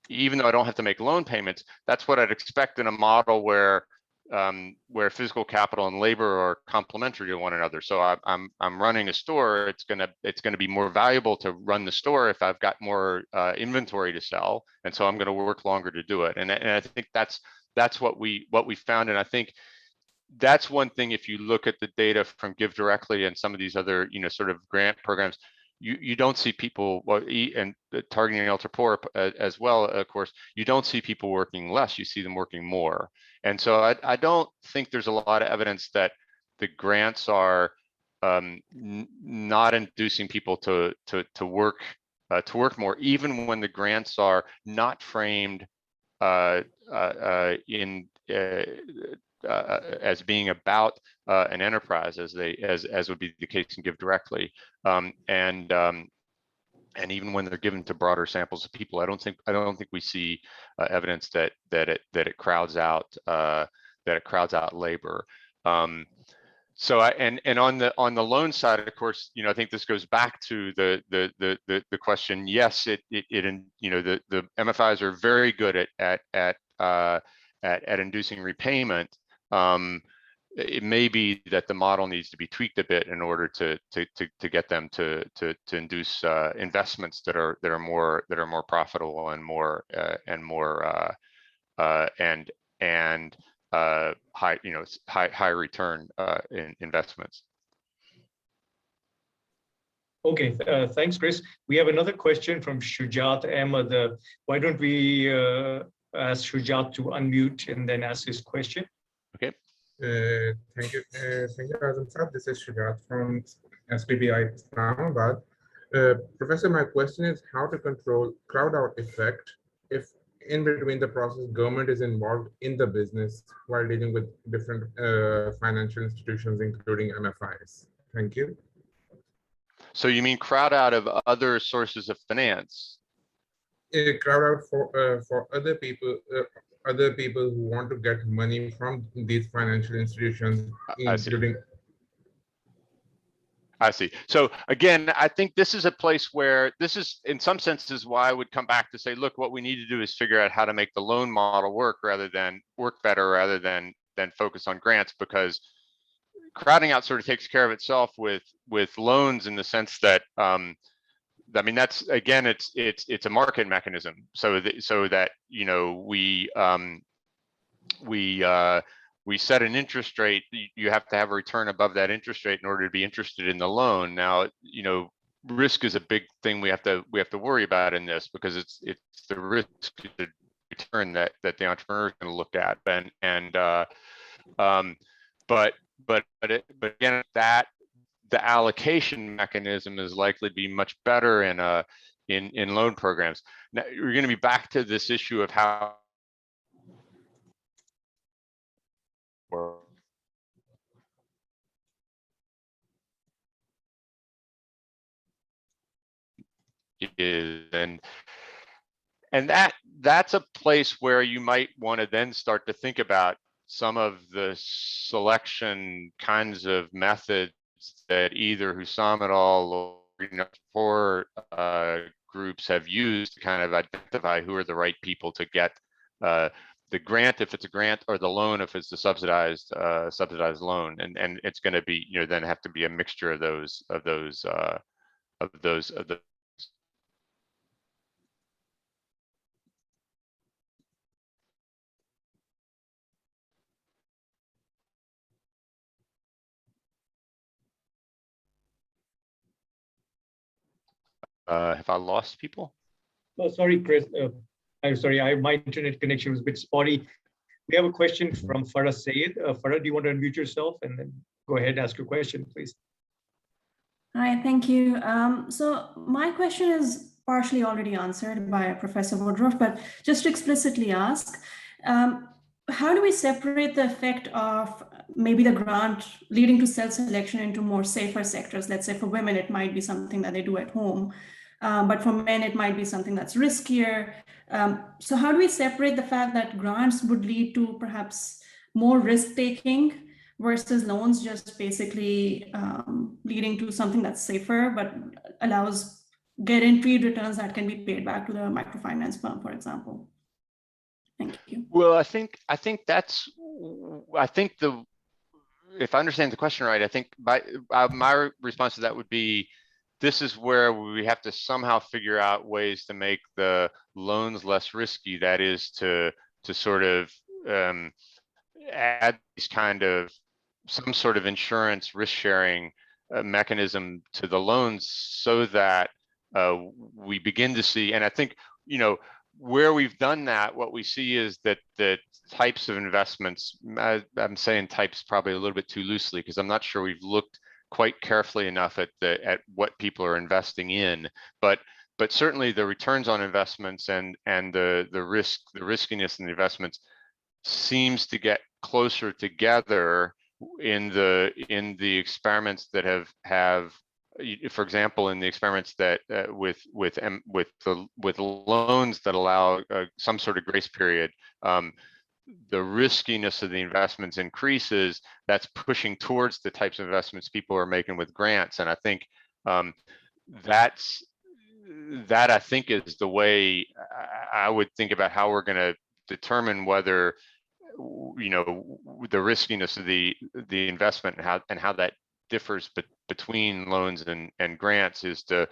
even though I don't have to make loan payments, that's what I'd expect in a model where physical capital and labor are complementary to one another. So I'm running a store. It's gonna be more valuable to run the store if I've got more inventory to sell, and so I'm going to work longer to do it. And I think that's what we found. And I think that's one thing. If you look at the data from Give Directly and some of these other sort of grant programs, you don't see people, and targeting ultra poor as well, of course, you don't see people working less, you see them working more. And so I don't think there's a lot of evidence that the grants are not inducing people to work more, even when the grants are not framed as being about an enterprise, as would be the case in Give Directly, and even when they're given to broader samples of people, I don't think we see evidence that it crowds out labor. So on the loan side, of course, I think this goes back to the question. Yes, the MFIs are very good at inducing repayment. It may be that the model needs to be tweaked a bit in order to get them to induce investments that are more profitable and more high return in investments. Okay, thanks, Chris. We have another question from Shujat Ahmed. Why don't we ask Shujat to unmute and then ask his question? Okay. Thank you, Azam Sir. This is Shujat from SPBI Islamabad. Professor, my question is how to control crowd-out effect if in between the process government is involved in the business while dealing with different financial institutions, including MFIs. Thank you. So you mean crowd out of other sources of finance? Crowd out for other people, other people who want to get money from these financial institutions, I see. including. I see. So again, I think this is a place where this is, in some senses, why I would come back to say, look, what we need to do is figure out how to make the loan model work better rather than focus on grants, because crowding out sort of takes care of itself with loans, in the sense that I mean, that's, again, it's a market mechanism, so that we set an interest rate. You have to have a return above that interest rate in order to be interested in the loan. Now, risk is a big thing we have to worry about in this, because it's the risk return that the entrepreneur is going to look at, but again, that the allocation mechanism is likely to be much better in loan programs. Now, you're going to be back to this issue of how is, and that's a place where you might want to then start to think about some of the selection kinds of methods that either Hussam et al. Or four groups have used to kind of identify who are the right people to get the grant, if it's a grant, or the loan if it's a subsidized loan, and it's going to be then have to be a mixture of those. Have I lost people? Oh, sorry, Chris. I'm sorry, my internet connection was a bit spotty. We have a question from Farah Sayed. Farah, do you want to unmute yourself and then go ahead and ask your question, please? Hi, thank you. So my question is partially already answered by Professor Woodruff, but just to explicitly ask, how do we separate the effect of maybe the grant leading to self-selection into more safer sectors? Let's say for women, it might be something that they do at home, but for men, it might be something that's riskier. So how do we separate the fact that grants would lead to perhaps more risk-taking versus loans just basically leading to something that's safer, but allows guaranteed returns that can be paid back to the microfinance firm, for example? Thank you. Well, I think if I understand the question right, I think my response to that would be, this is where we have to somehow figure out ways to make the loans less risky. That is to sort of add these kind of some sort of insurance risk sharing mechanism to the loans, so that we begin to see, and I think where we've done that, what we see is that the types of investments, I'm saying types probably a little bit too loosely, because I'm not sure we've looked quite carefully enough at what people are investing in, but certainly the returns on investments and the riskiness in the investments seems to get closer together in the experiments that have for example, in the experiments that with loans that allow some sort of grace period, the riskiness of the investments increases. That's pushing towards the types of investments people are making with grants, and I think that I think is the way I would think about how we're going to determine whether the riskiness of the investment and how that differs between loans and grants is the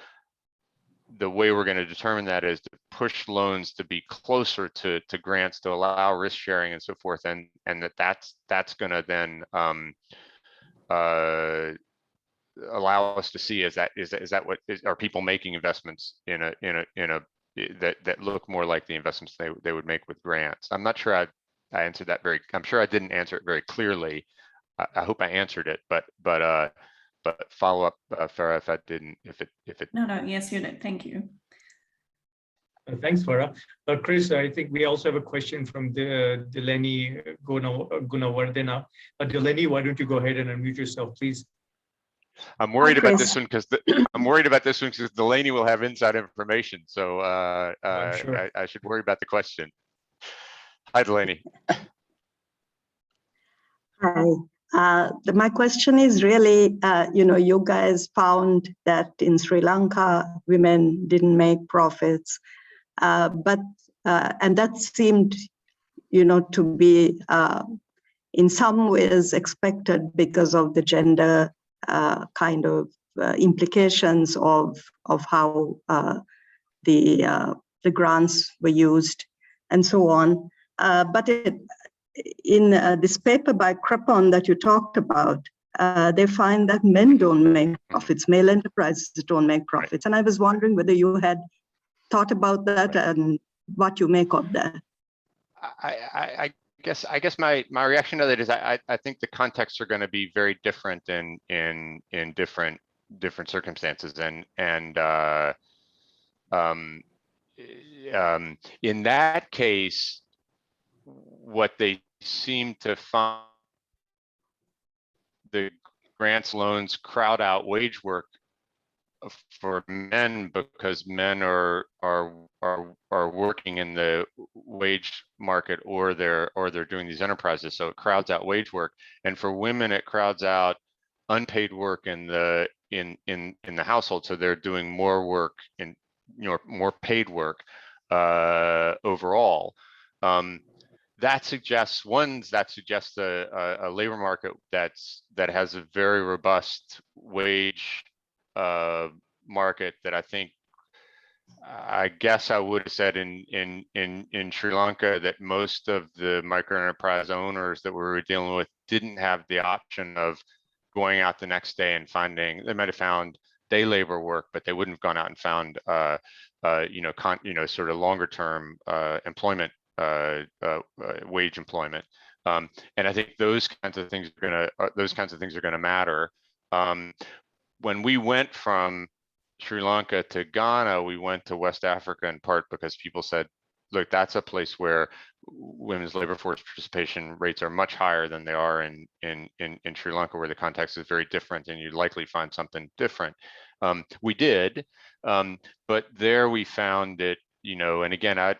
way we're going to determine that is to push loans to be closer to grants to allow risk sharing and so forth, and that's going to then allow us to see is that what are people making investments in a that look more like the investments they would make with grants. I'm not sure I answered that I'm sure I didn't answer it very clearly. I hope I answered it, but follow up, Farah, if I didn't, if it. No, yes, you did. Thank you. Thanks, Farah. Chris, I think we also have a question from Delaney Gunawardena. Delaney, why don't you go ahead and unmute yourself, please? I'm worried about this one because Delaney will have inside information, so sure. I should worry about the question. Hi, Delaney. Hi. My question is really, you guys found that in Sri Lanka, women didn't make profits, and that seemed, to be in some ways expected because of the gender kind of implications of how the grants were used and so on. But in this paper by Crepon that you talked about, they find that men don't make profits, male enterprises don't make profits. And I was wondering whether you had thought about that and what you make of that. I guess my reaction to that is I think the contexts are going to be very different in different circumstances, and in that case, what they seem to find, the grants loans crowd out wage work for men because men are working in the wage market, or they're doing these enterprises, so it crowds out wage work. And for women, it crowds out unpaid work in the household, so they're doing more work in more paid work overall. That suggests a labor market that has a very robust wage market that I guess I would have said in Sri Lanka that most of the microenterprise owners that we were dealing with didn't have the option of going out the next day and finding. They might have found day labor work, but they wouldn't have gone out and found sort of longer term employment, wage employment. And I think those kinds of things are gonna matter. When we went from Sri Lanka to Ghana, we went to West Africa in part because people said, look, that's a place where women's labor force participation rates are much higher than they are in Sri Lanka, where the context is very different, and you'd likely find something different. We did, but there we found it, and again, I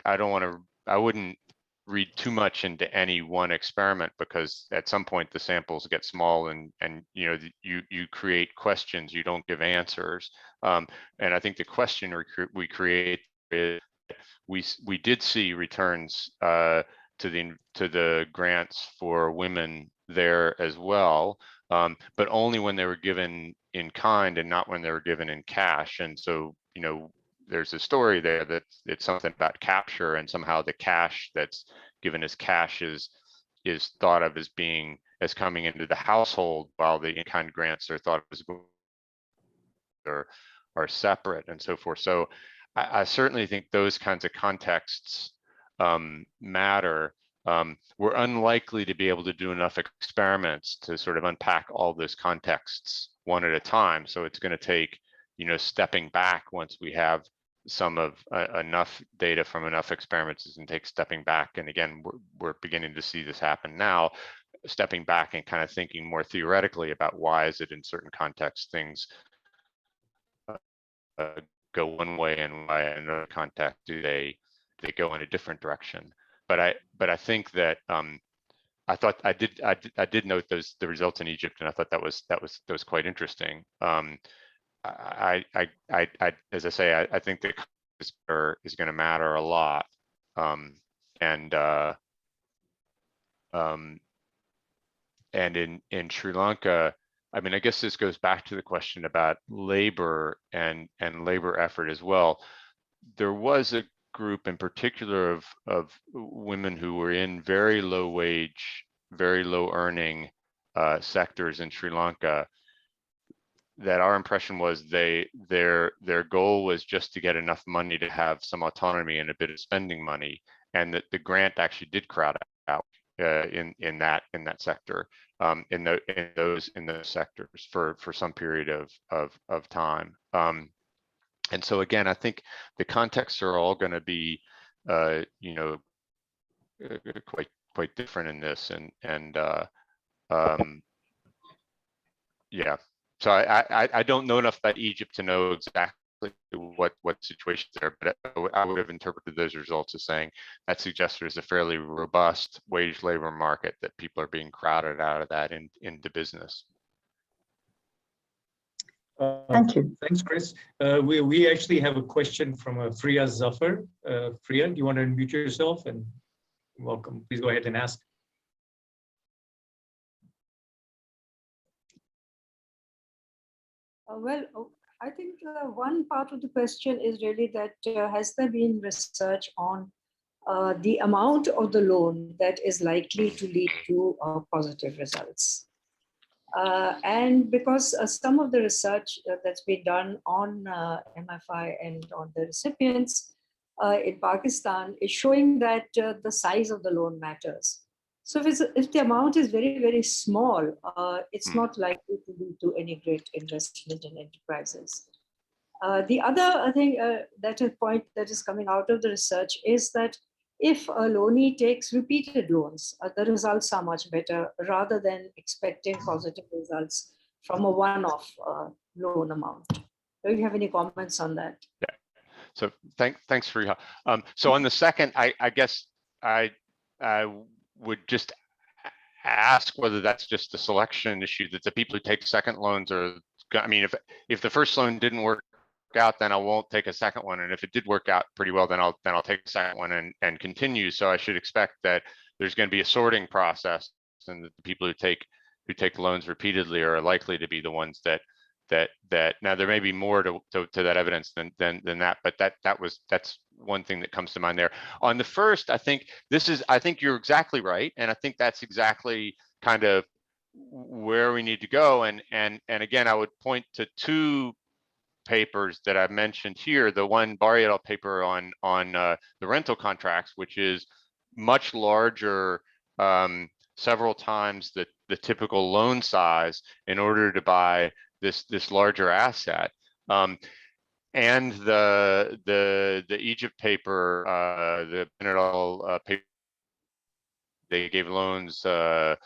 wouldn't read too much into any one experiment, because at some point the samples get small, and you create questions, you don't give answers. And I think the question we create is, we did see returns to the grants for women there as well, but only when they were given in kind and not when they were given in cash. And so there's a story there that it's something about capture, and somehow the cash that's given as cash is thought of as coming into the household, while the in-kind grants are thought of as are separate, and so forth. So I certainly think those kinds of contexts matter. We're unlikely to be able to do enough experiments to sort of unpack all those contexts one at a time. So it's going to take stepping back once we have enough data from enough experiments, and take stepping back. And again, we're beginning to see this happen now, stepping back and kind of thinking more theoretically about why is it in certain contexts things go one way, and why in another context do they go in a different direction. But I think that I did note the results in Egypt, and I thought that was quite interesting. As I say, I think the is going to matter a lot, and in Sri Lanka, I mean, I guess this goes back to the question about labor and labor effort as well. There was a group in particular of women who were in very low wage, very low earning sectors in Sri Lanka, that our impression was their goal was just to get enough money to have some autonomy and a bit of spending money, and that the grant actually did crowd out in that sector, in those sectors for some period of time. And so again, I think the contexts are all going to be quite different in this, and yeah. So I don't know enough about Egypt to know exactly what situations there, but I would have interpreted those results as saying that suggests there's a fairly robust wage labor market, that people are being crowded out of that into business. Thank you. Thanks, Chris. We actually have a question from Priya Zafar. Priya, do you want to unmute yourself? And welcome. Please go ahead and ask. I think one part of the question is really that has there been research on the amount of the loan that is likely to lead to positive results? And because some of the research that's been done on MFI and on the recipients in Pakistan is showing that the size of the loan matters. So if the amount is very, very small, it's not likely to lead to any great investment in enterprises. The other thing, that a point that is coming out of the research is that if a loanee takes repeated loans, the results are much better rather than expecting positive results from a one-off loan amount. Do you have any comments on that? Yeah. So thanks for your help. So on the second, I guess I would just ask whether that's just a selection issue, that the people who take second loans are, I mean, if the first loan didn't work out, then I won't take a second one, and if it did work out pretty well, then I'll take a second one and continue. So I should expect that there's going to be a sorting process, and that the people who take loans repeatedly are likely to be the ones that now there may be more to that evidence than that, but that's one thing that comes to mind there. On the first, I think you're exactly right, and I think that's exactly kind of where we need to go. And again, I would point to two papers that I mentioned here. The one Bari et al. Paper on the rental contracts, which is much larger, several times the typical loan size in order to buy this larger asset, and the Egypt paper, the Bennett et al. Paper, they gave loans 4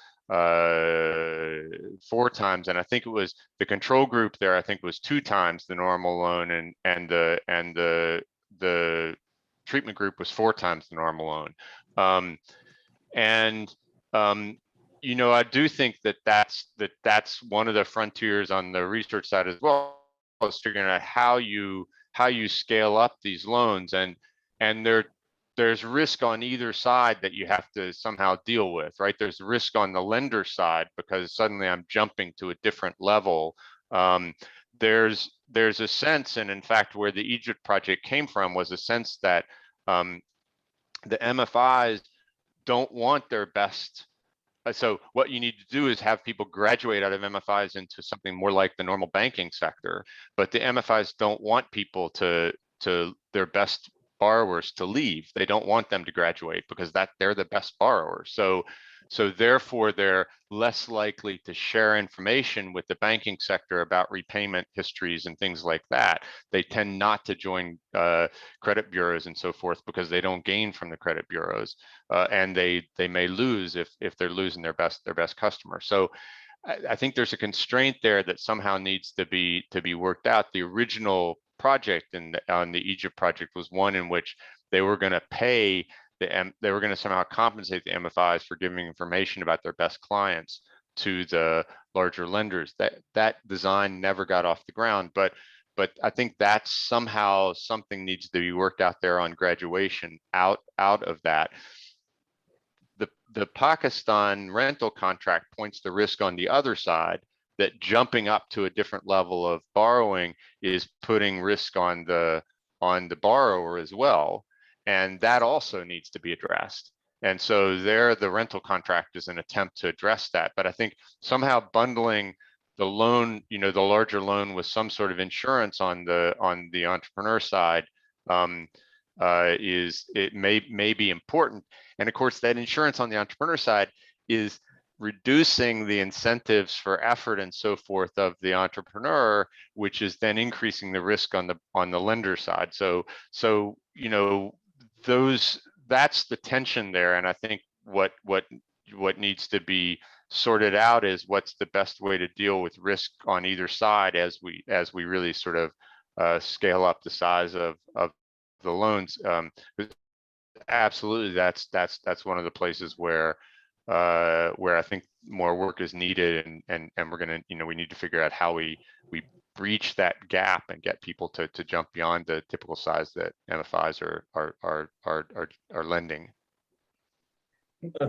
times, and I think it was the control group there, I think was 2 times the normal loan, and the treatment group was 4 times the normal loan. You know, I do think that's one of the frontiers on the research side as well, is figuring out how you scale up these loans, and there's risk on either side that you have to somehow deal with, right? There's risk on the lender side because suddenly I'm jumping to a different level. There's a sense, and in fact, where the Egypt project came from was a sense that the MFIs don't want their best. So what you need to do is have people graduate out of MFIs into something more like the normal banking sector, but the MFIs don't want people to their best borrowers to leave. They don't want them to graduate because they're the best borrowers. So therefore, they're less likely to share information with the banking sector about repayment histories and things like that. They tend not to join credit bureaus and so forth because they don't gain from the credit bureaus, and they may lose if they're losing their best customer. So I think there's a constraint there that somehow needs to be worked out. The original project on the Egypt project was one in which they were going to pay they were going to somehow compensate the MFIs for giving information about their best clients to the larger lenders. That design never got off the ground, but I think that's somehow something needs to be worked out there on graduation out of that. The Pakistan rental contract points the risk on the other side, that jumping up to a different level of borrowing is putting risk on the borrower as well. And that also needs to be addressed. And so there, the rental contract is an attempt to address that. But I think somehow bundling the loan, the larger loan with some sort of insurance on the entrepreneur side may be important. And of course, that insurance on the entrepreneur side is reducing the incentives for effort and so forth of the entrepreneur, which is then increasing the risk on the lender side. So that's the tension there. And I think what needs to be sorted out is what's the best way to deal with risk on either side as we really sort of scale up the size of the loans. Absolutely, that's one of the places where I think more work is needed, and we're gonna, we need to figure out how we breach that gap and get people to jump beyond the typical size that MFIs are lending.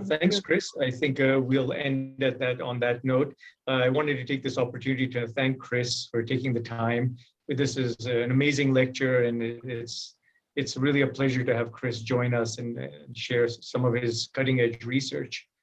Thanks, Chris. I think we'll end on that note. I wanted to take this opportunity to thank Chris for taking the time. This is an amazing lecture, and it's really a pleasure to have Chris join us and share some of his cutting edge research.